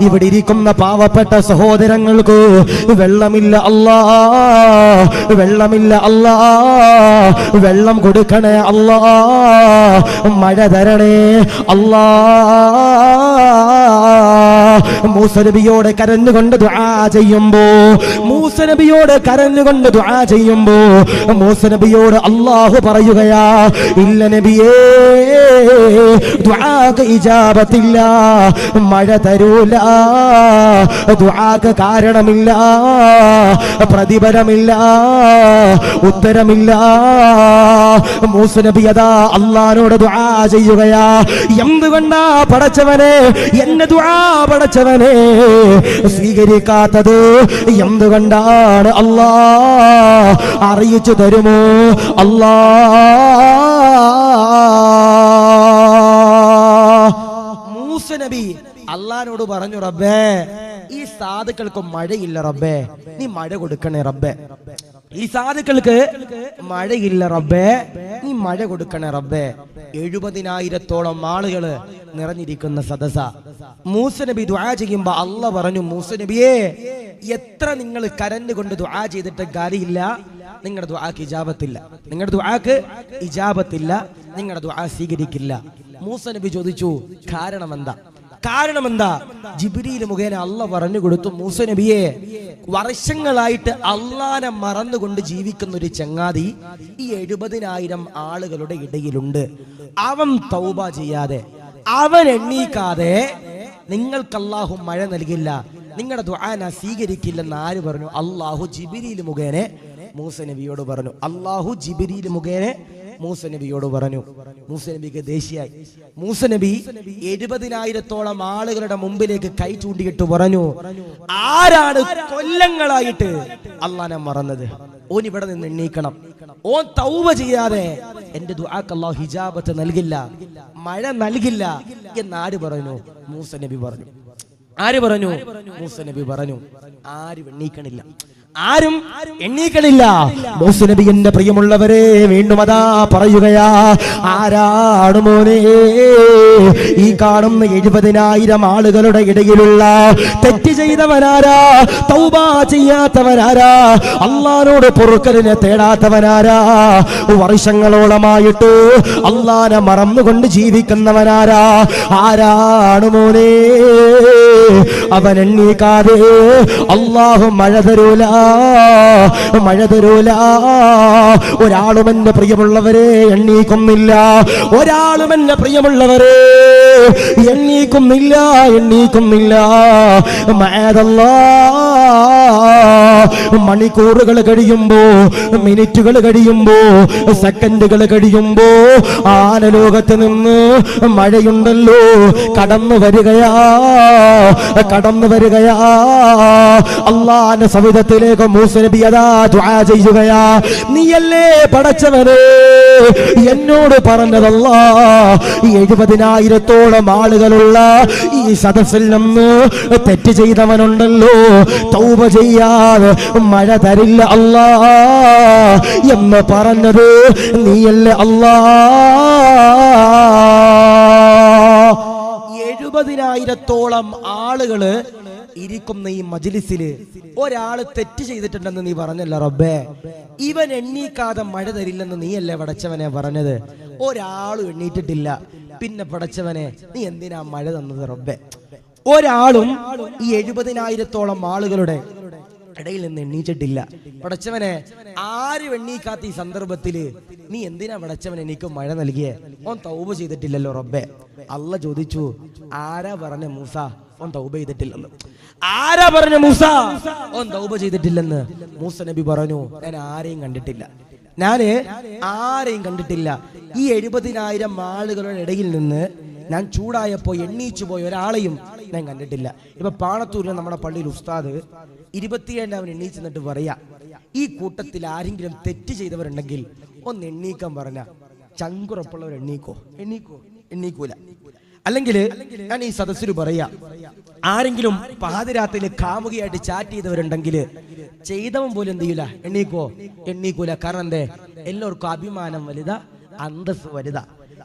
ഇവിടെ ഇരിക്കുന്ന പാവപ്പെട്ട സഹോദരങ്ങൾക്ക് വെള്ളമില്ല അല്ലാ, വെള്ളമില്ല അല്ലാ, വെള്ളം കൊടുക്കണേ അല്ലാ, മഴ തരണേ അല്ലാ. മൂസ നബിയോട് കരഞ്ഞുകൊണ്ട് ദുആ ചെയ്യുമ്പോ, മൂസ നബിയോട് കരഞ്ഞുകൊണ്ട് ദുആ ചെയ്യുമ്പോ മൂസ നബിയോട് അല്ലാഹു പറയുകയാ, ഇല്ല നബിയേ, ദുആക്ക് ഇജാബത്തില്ല, മഴ തരൂല, ദുആക്ക് കാരണമില്ല, പ്രതിഫലമില്ല, ഉത്തരമില്ല. മൂസ നബി അതാ അല്ലാഹുവോട് ദുആ ചെയ്യുകയാ, എന്തുകൊണ്ടാ പടച്ചവനെ എന്നെ ദുആ പടച്ചവനെ സ്വീകരിക്കാത്തത്? എന്തുകൊണ്ടാണ് അല്ലാ, അറിയിച്ചു തരുമോ അല്ലാ? മൂസ നബി അല്ലാഹുവോട് പറഞ്ഞു, റബ്ബേ, ഈ സാധുക്കൾക്ക് മഴയില്ല റബ്ബേ, നീ മഴ കൊടുക്കണേ റബ്ബേ. ഈ സാധുക്കൾക്ക് മഴയില്ല റബ്ബേ, നീ മഴ കൊടുക്കണേ റബ്ബേ. 70,000-ഓളം ആളുകൾ നിറഞ്ഞിരിക്കുന്ന സദസ. മൂസ നബി ദുആ ചെയ്യുമ്പോ അല്ലാഹു പറഞ്ഞു, മൂസ നബിയേ, എത്ര നിങ്ങൾ കരഞ്ഞുകൊണ്ട് ദുആ ചെയ്തിട്ട് കാര്യമില്ല, നിങ്ങളുടെ ദുആക്ക് ഇജാബത്തില്ല, നിങ്ങളുടെ ദുആക്ക് ഇജാബത്തില്ല, നിങ്ങളുടെ ദുആ സ്വീകരിക്കില്ല. മൂസ നബി ചോദിച്ചു, കാരണമെന്താ? കാരണമെന്താ? ജിബ്രീൽ മുഖേന അല്ലാഹു പറഞ്ഞു കൊടുത്തു, മൂസ നബിയെ, വർഷങ്ങളായിട്ട് അല്ലാഹനെ മറന്നുകൊണ്ട് ജീവിക്കുന്ന ഒരു ചങ്ങാതി ഈ 70,000 ആളുകളുടെ ഇടയിലുണ്ട്. അവൻ തൗബ ചെയ്യാതെ, അവൻ എണ്ണീക്കാതെ നിങ്ങൾക്ക് അല്ലാഹു മഴ നൽകില്ല, നിങ്ങളുടെ ദുആ സ്വീകരിക്കില്ലെന്ന് ആര് പറഞ്ഞു? അല്ലാഹു ജിബ്രീൽ മുഖേന മൂസ നബിയോട് പറഞ്ഞു. അല്ലാഹു ജിബ്രീൽ മുഖേന മൂസ നബിയോട് പറഞ്ഞു. മൂസ നബിക്ക് ദേഷ്യായി. മൂസ നബി 70,000-ഓളം ആളുകളുടെ മുമ്പിലേക്ക് കൈ ചൂണ്ടിയിട്ട് പറഞ്ഞു, ആരാണ് കൊല്ലങ്ങളായിട്ട് അല്ലാഹനെ മറന്നത്? ഓൻ ഇവിടെ നിന്ന് എണ്ണീക്കണം, ഓൻ തൗബ ചെയ്യാതെ എന്റെ ദുആക്ക് അല്ലാഹു ഹിജാബത്ത് നൽകില്ല, മഴ നൽകില്ല എന്നാര് പറഞ്ഞു? മൂസ നബി പറഞ്ഞു. ആര് പറഞ്ഞു? മൂസ നബി പറഞ്ഞു. ആരും എണ്ണീക്കണില്ല, ആരും എണ്ണീക്കണില്ല. മൂസ നബി, എന്റെ പ്രിയമുള്ളവരെ, വീണ്ടും അതാ പറയുകയാ, ആരാണ് മോനെ ഈ കാണുന്ന 70,000 ആളുകളുടെ ഇടയിലുള്ള തെറ്റ് ചെയ്തവനാരാ? തൗബ ചെയ്യാത്തവനാരാ? അല്ലാഹുവോട് പൊറുക്കലിനെ തേടാത്തവനാരാ? വർഷങ്ങളോളമായിട്ട് അല്ലാഹനെ മറന്നുകൊണ്ട് ജീവിക്കുന്നവനാരാ? ആരാണ് മോനെ? അവൻ എണ്ണീക്കാതെ അല്ലാഹു മഴ തരൂല, മഴ തരൂല. ഒരാളും എന്റെ പ്രിയമുള്ളവരെ എണ്ണീക്കുന്നില്ല, ഒരാളും എന്റെ പ്രിയമുള്ളവരെ എണ്ണീക്കുന്നില്ല, എണ്ണീക്കുന്നില്ല. മണിക്കൂറുകൾ കഴിയുമ്പോ, മിനിറ്റുകൾ കഴിയുമ്പോ, സെക്കൻഡുകൾ കഴിയുമ്പോ ആനലോകത്ത് നിന്ന് മഴയുണ്ടല്ലോ കടന്നു വരികയാ, കടന്നു വരികയാ. അല്ലാഹുവിന്റെ സവിധത്തിലേക്ക് മൂസ നബി അതാ ദുആ ചെയ്യുകയാ, നീയല്ലേ പടച്ചവനെ എന്നോട് പറഞ്ഞതല്ലാ, 70,000-ഓളം ആളുകളുള്ള ഈ സദസ്സിൽ നിന്ന് തെറ്റ് ചെയ്തവനുണ്ടല്ലോ, തൗബ ചെയ്യാതെ മഴ തരില്ല അല്ലാ എന്ന് പറഞ്ഞത് നീയല്ലേ അല്ലാ. 70,000-ഓളം ആളുകള് ഇരിക്കുന്ന ഈ മജ്ലിസില് ഒരാള് തെറ്റ് ചെയ്തിട്ടുണ്ടെന്ന് നീ പറഞ്ഞല്ലോ റബ്ബേ. ഇവൻ എണ്ണീക്കാതെ മഴ തരില്ലെന്ന് നീയല്ലേ പടച്ചവനെ പറഞ്ഞത്. ഒരാളും എണ്ണീറ്റിട്ടില്ല. പിന്നെ പടച്ചവനെ നീ എന്തിനാ മഴ തന്നത് റബ്ബേ? ഒരാളും ഈ 70,000-ഓളം ആളുകളുടെ ഇടയിൽ നിന്ന് എണ്ണീച്ചിട്ടില്ല. പടച്ചവനെ ആരും എണ്ണീക്കാത്ത ഈ സന്ദർഭത്തില് നീ എന്തിനാ പടച്ചവൻ എനിക്ക് മഴ നൽകിയേ? ഓൻ തൗബ ചെയ്തിട്ടില്ലല്ലോ റബ്ബേ. അള്ളാഹ് ചോദിച്ചു, ആരാ പറഞ്ഞ മൂസ ഓൻ തൗബ ചെയ്തിട്ടില്ലെന്ന്? ആരാ പറഞ്ഞ മൂസ ഓൻ തൗബ ചെയ്തിട്ടില്ലെന്ന്? മൂസ നബി പറഞ്ഞു, ഞാൻ ആരെയും കണ്ടിട്ടില്ല, ഞാന് ആരെയും കണ്ടിട്ടില്ല. ഈ 70,000 ആളുകളുടെ ഇടയിൽ നിന്ന് ഞാൻ ചൂടായപ്പോ എണ്ണീച്ചു പോയ ഒരാളെയും ഞാൻ കണ്ടിട്ടില്ല. ഇപ്പൊ പാണത്തൂരിലെ നമ്മുടെ പള്ളിയിൽ ഉസ്താദ് 27 എണ്ണീച്ച് എന്നിട്ട് പറയാ, ഈ കൂട്ടത്തിൽ ആരെങ്കിലും തെറ്റ് ചെയ്തവരുണ്ടെങ്കിൽ ഒന്ന് എണ്ണീക്കാൻ പറഞ്ഞ ചങ്കുറപ്പുള്ളവർ എണ്ണീക്കൂല. അല്ലെങ്കിൽ ഞാൻ ഈ സദസ്സിൽ പറയാ, ആരെങ്കിലും പാതിരാത്രിയിൽ കാമുകിയായിട്ട് ചാറ്റ് ചെയ്തവരുണ്ടെങ്കിൽ ചെയ്തവൻ പോലും എന്ത് ചെയ്യൂല, എണ്ണീക്കൂല. കാരണം എന്തേ? എല്ലാവർക്കും അഭിമാനം വലുതാ, അന്തസ് വലുതാ.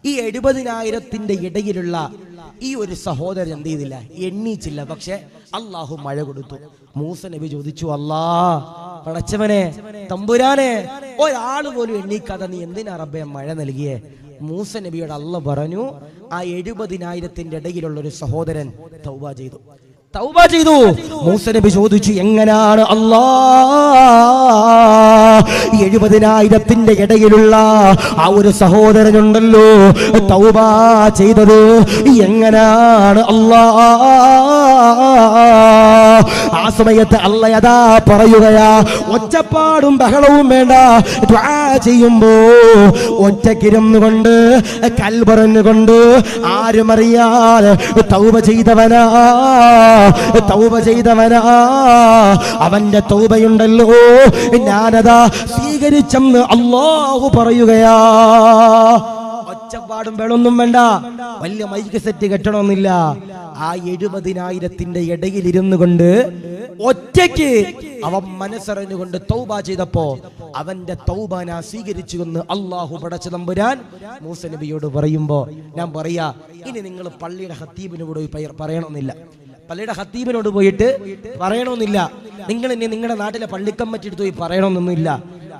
ഈ 70,000 ഇടയിലുള്ള ഈ ഒരു സഹോദരൻ എന്ത് ചെയ്തില്ല, എണ്ണീച്ചില്ല. പക്ഷെ അള്ളാഹു മഴ കൊടുത്തു. മൂസ നബി ചോദിച്ചു, അല്ലാ പടച്ചവനെ തമ്പുരാനെ, ഒരാള് പോലും എണ്ണീക്കാതെ നീ എന്തിനാ റബ്ബേ മഴ നൽകിയേ? മൂസ നബിയോട് അള്ളാഹ് പറഞ്ഞു, ആ 70,000 ഇടയിലുള്ള ഒരു സഹോദരൻ തൗബ ചെയ്തു. മൂസ നബി ചോദിച്ചു, എങ്ങനെയാണ് അല്ലാ 70,000 ഇടയിലുള്ള ആ ഒരു സഹോദരനുണ്ടല്ലോ തൗബ ചെയ്തത്? എങ്ങനെയാണ് അല്ലാ? ആ സമയത്ത് അല്ലാഹ് അതാ പറയുകയാ, ഒച്ചപ്പാടും ബഹളവും വേണ്ട, ദുആ ചെയ്യുമ്പോ ഒറ്റക്കിരുന്നു കൊണ്ട് കൽബറന്നുകൊണ്ട് ആരും അറിയാതെ തൗബ ചെയ്തവനാ അവന്റെ തൗബയുണ്ടല്ലോ ഞാനതാ സ്വീകരിച്ചെന്ന് അല്ലാഹു പറയുകയാ. ഒച്ചപ്പാടും വേളൊന്നും വേണ്ട, വലിയ മൈക്ക് സെറ്റ് കെട്ടണമെന്നില്ല. ആ 70,000 ഇടയിൽ ഇരുന്നു കൊണ്ട് ഒറ്റയ്ക്ക് അവൻ മനസ്സറിഞ്ഞുകൊണ്ട് തൗബ ചെയ്തപ്പോ അവന്റെ തൗബ ഞാൻ സ്വീകരിച്ചു എന്ന് അള്ളാഹു പടച്ച തമ്പുരാൻ മൂസ നബിയോട് പറയുമ്പോ ഞാൻ പറയാ, ഇനി നിങ്ങൾ പള്ളിയുടെ ഖത്തീബിനോട് പറയണമെന്നില്ല, പള്ളിയുടെ ഖത്തീബിനോട് പോയിട്ട് പറയണമെന്നില്ല. നിങ്ങൾ ഇനി നിങ്ങളുടെ നാട്ടിലെ പള്ളിക്കമ്മറ്റി എടുത്ത് പോയി പറയണമെന്നൊന്നുമില്ല.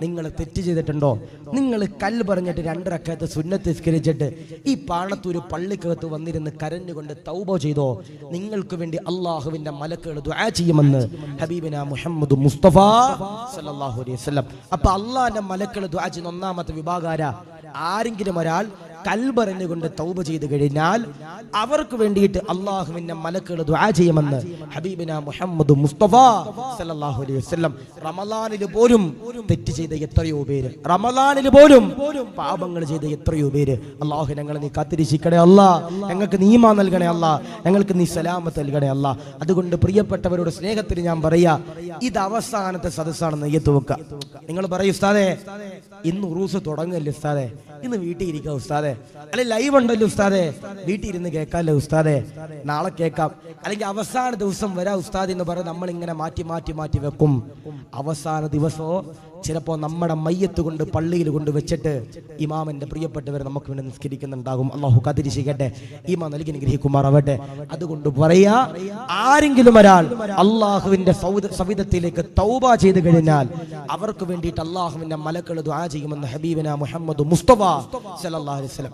നിങ്ങൾ തെറ്റ് ചെയ്തിട്ടുണ്ടോ? നിങ്ങൾ കല്ല് പറഞ്ഞിട്ട് 2 റക്അത്ത് സുന്നത്ത് നിസ്കരിച്ചിട്ട് ഈ പാണത്തൂര് പള്ളിക്കകത്ത് വന്നിരുന്ന് കരഞ്ഞുകൊണ്ട് തൗബ ചെയ്തോ? നിങ്ങൾക്ക് വേണ്ടി അള്ളാഹുവിന്റെ മലക്കുകൾ ദുആ ചെയ്യുമെന്ന് ഹബീബിന മുഹമ്മദ് മുസ്തഫ സല്ലല്ലാഹു അലൈഹി വസല്ലം. അപ്പൊ അള്ളാഹിന്റെ മലക്കുകൾ ദുആ ചെയ്യുന്ന ഒന്നാമത്തെ വിഭാഗാര, ആരെങ്കിലും ഒരാൾ കൽബറിഞ്ഞുകൊണ്ട് തൗബ ചെയ്തു കഴിഞ്ഞാൽ അവർക്ക് വേണ്ടിയിട്ട് അള്ളാഹുവിന്റെ മലക്കുകൾ ദുആ ചെയ്യുമെന്ന് ഹബീബിന മുഹമ്മദ് മുസ്തഫ സല്ലല്ലാഹു അലൈഹി വസല്ലം. റമളാനിൽ പോലും തെറ്റ് ചെയ്ത എത്രയോ പേര്, റമളാനിൽ പോലും പാപങ്ങൾ ചെയ്ത എത്രയോ പേര്. അള്ളാഹു ഞങ്ങളെ നീ കാത്തിരക്ഷിക്കണേ അല്ലാ, ഞങ്ങൾക്ക് നീ ഈമാൻ നൽകണേ അല്ലാ, ഞങ്ങൾക്ക് നീ സലാമത്ത് നൽകണേ അല്ലാ. അതുകൊണ്ട് പ്രിയപ്പെട്ടവരുടെ സ്നേഹത്തിൽ ഞാൻ പറയാ, ഇത് അവസാനത്തെ സദസ്സാണെന്ന് നെയ്യത്ത് വെക്കുക. നിങ്ങൾ പറയൂ, ഉസ്താദേ ഇന്ന് ഉറൂസ് തുടങ്ങല്ലേ ഉസ്താദേ, ഇന്ന് വീട്ടിൽ ഇരിക്കാം ഉസ്താദേ, അല്ലെ ലൈവ് ഉണ്ടല്ലോ ഉസ്താദേ, വീട്ടിൽ ഇരുന്ന് കേൾക്കാമല്ലോ ഉസ്താദേ, നാളെ കേൾക്കാം, അല്ലെങ്കിൽ അവസാന ദിവസം വരാം ഉസ്താദ് എന്ന് പറഞ്ഞ് നമ്മൾ ഇങ്ങനെ മാറ്റി വെക്കും. അവസാന ദിവസമോ ചിലപ്പോൾ നമ്മുടെ മയ്യത്ത് കൊണ്ട് പള്ളിയിൽ കൊണ്ട് വെച്ചിട്ട് ഇമാമിന്റെ പ്രിയപ്പെട്ടവർ നമുക്ക് വേണ്ടി നിസ്കരിക്കുന്നുണ്ടാകും. അള്ളാഹു കാത്തിരിക്കട്ടെ, ഈമാൻ നൽകി അനുഗ്രഹിക്കുമാറാവട്ടെ. അതുകൊണ്ട് പറയാ, ആരെങ്കിലും ഒരാൾ അള്ളാഹുവിന്റെ സവിധത്തിലേക്ക് തൗബ ചെയ്ത് കഴിഞ്ഞാൽ അവർക്ക് വേണ്ടിയിട്ട് അള്ളാഹുവിന്റെ മലക്കുകൾ ദുആ ചെയ്യുമെന്ന് ഹബീബിന മുഹമ്മദ് മുസ്തഫ സല്ലല്ലാഹു അലൈഹി വസല്ലം.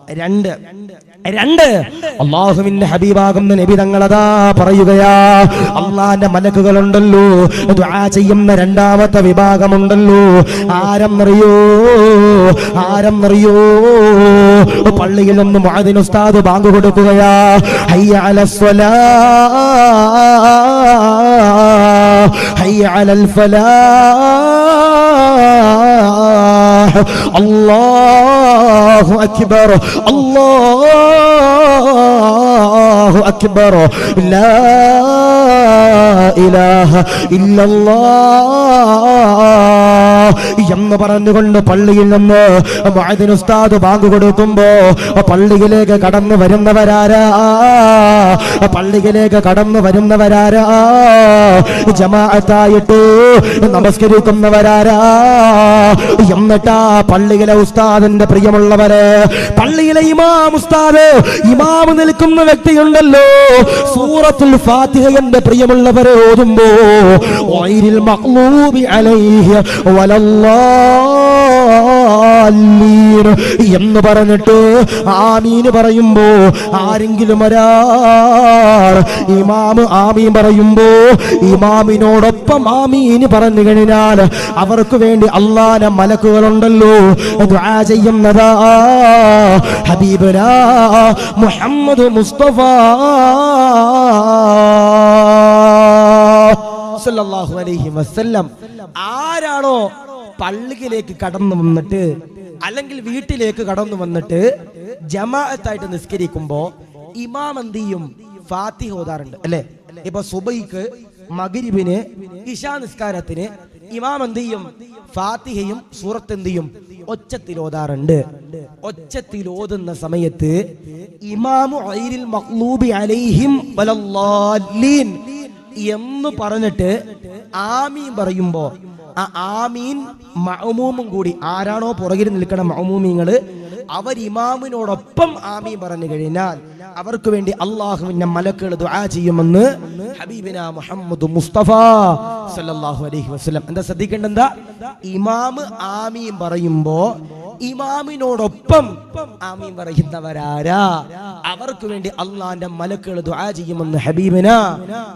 രണ്ട് അള്ളാഹുവിന്റെ ഹബീബാകുന്ന നബി തങ്ങളതാ പറയുകയാ, അള്ളാഹിന്റെ മലക്കുകളുണ്ടല്ലോ ദുആ ചെയ്യുന്ന രണ്ടാമത്തെ വിഭാഗമുണ്ടല്ലോ. ആരെന്നറിയോ? പള്ളിയിൽ നിന്ന് മുഅദ്ദിൻ ഉസ്താദ് ബാങ്ക് കൊടുക്കുകയാ, ഹയ്യ അലസ് സ്വലാഹ് ഹയ്യ അലൽ ഫലാഹ്, അല്ലാഹു അക്ബർ അല്ലാഹു അക്ബർ, ലാ ഇലാഹ ഇല്ലല്ലാഹ് എന്ന് പറഞ്ഞുകൊണ്ട് പള്ളിയിൽ നിന്ന് മുഅദ്ദിൻ ഉസ്താദ് ബാങ്ക് കൊടുക്കുമ്പോ പള്ളിയിലേക്ക് കടന്നു വരുന്നവരാരാ? പള്ളിയിലേക്ക് കടന്നു വരുന്നവരാരാ? ജമാഅത്തായിട്ട് നമസ്കരിക്കുന്നവരാരാ? എന്നിട്ടാ പള്ളിയിലെ ഉസ്താദിന്റെ പ്രിയമുള്ളവരെ, പള്ളിയിലെ ഇമാം ഉസ്താദ്, ഇമാം നിൽക്കുന്ന വ്യക്തിയുണ്ടല്ലോ, സൂറത്തുൽ ഫാത്തിഹ എന്റെ പ്രിയമുള്ളവരെ ഓതുമ്പോ ഗൈറിൽ മഗ്ലൂബി അലൈഹി വലല്ലാലീൻ എന്ന് പറഞ്ഞിട്ട് ആമീൻ പറയുമ്പോ ആരെങ്കിലും ഒരാൾ ഇമാം ആമീൻ പറയുമ്പോ ഇമാമിനോടൊപ്പം ആമീൻ പറഞ്ഞു കഴിഞ്ഞാൽ അവർക്ക് വേണ്ടി അല്ലാഹുവിന്റെ മലക്കുകളുണ്ടല്ലോ ദുആ ചെയ്യുന്നതാ ഹബീബനാ മുഹമ്മദ് മുസ്തഫ സല്ലല്ലാഹു അലൈഹി വസല്ലം. ആരാണോ പള്ളിയിലേക്ക് കടന്നു വന്നിട്ട് അല്ലെങ്കിൽ വീട്ടിലേക്ക് കടന്നു വന്നിട്ട് ജമാഅത്തായിട്ട് നിസ്കരിക്കുമ്പോ ഇമാം എന്ത് ചെയ്യും? ഫാത്തിഹ ഓതാറുണ്ട് അല്ലെ? ഇപ്പൊ സുബഹിക്ക്, മഗ്രിബിന്, ഇശാ നിസ്കാരത്തിന് ഇമാം എന്ത് ചെയ്യും? ഫാത്തിഹയും സൂറത്ത് എന്ത് ചെയ്യും? ഒച്ചത്തിൽ ഓതാറുണ്ട്. ഒച്ചത്തിൽ ഓതുന്ന സമയത്ത് ഇമാമു ഗൈറിൽ മഗ്ലൂബി അലൈഹിം വലല്ലാലീൻ എന്ന് പറഞ്ഞിട്ട് ആമീൻ പറയുമ്പോ ആ ആമീൻ മഅ്മൂമും കൂടി, ആരാണോ പുറകിൽ നിൽക്കണ മഅ്മൂമിങ്ങള്, അവർ ഇമാമിനോടൊപ്പം ആമീൻ പറഞ്ഞു കഴിഞ്ഞാൽ അവർക്ക് വേണ്ടി അള്ളാഹുവിന്റെ മലക്കുകൾ ദുആ ചെയ്യുമെന്ന് ഹബീബിന മുഹമ്മദ് മുസ്തഫ സല്ലല്ലാഹു അലൈഹി വസല്ലം. എന്താ ശ്രദ്ധിക്കേണ്ടത്? എന്താ? ഇമാം ആമീൻ പറയുമ്പോ ഇമാമിനോടൊപ്പം ആമീൻ പറയുന്നവരാരാ? അവർക്ക് വേണ്ടി അള്ളാന്റെ മലക്കുകൾ ദുആ ചെയ്യുമെന്ന് ഹബീബിന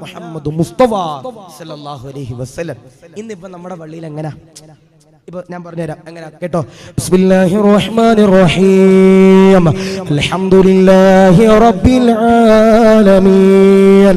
മുഹമ്മദ് മുസ്തഫ സല്ലല്ലാഹു അലൈഹി വസല്ലം. ഇന്നിപ്പോ നമ്മുടെ പള്ളിയിൽ എങ്ങനെ? ഇപ്പൊ ഞാൻ പറഞ്ഞുതരാം എങ്ങനെ കേട്ടോ. ബിസ്മില്ലാഹിർ റഹ്മാനിർ റഹീം. അൽഹംദുലില്ലാഹി റബ്ബിൽ ആലമീൻ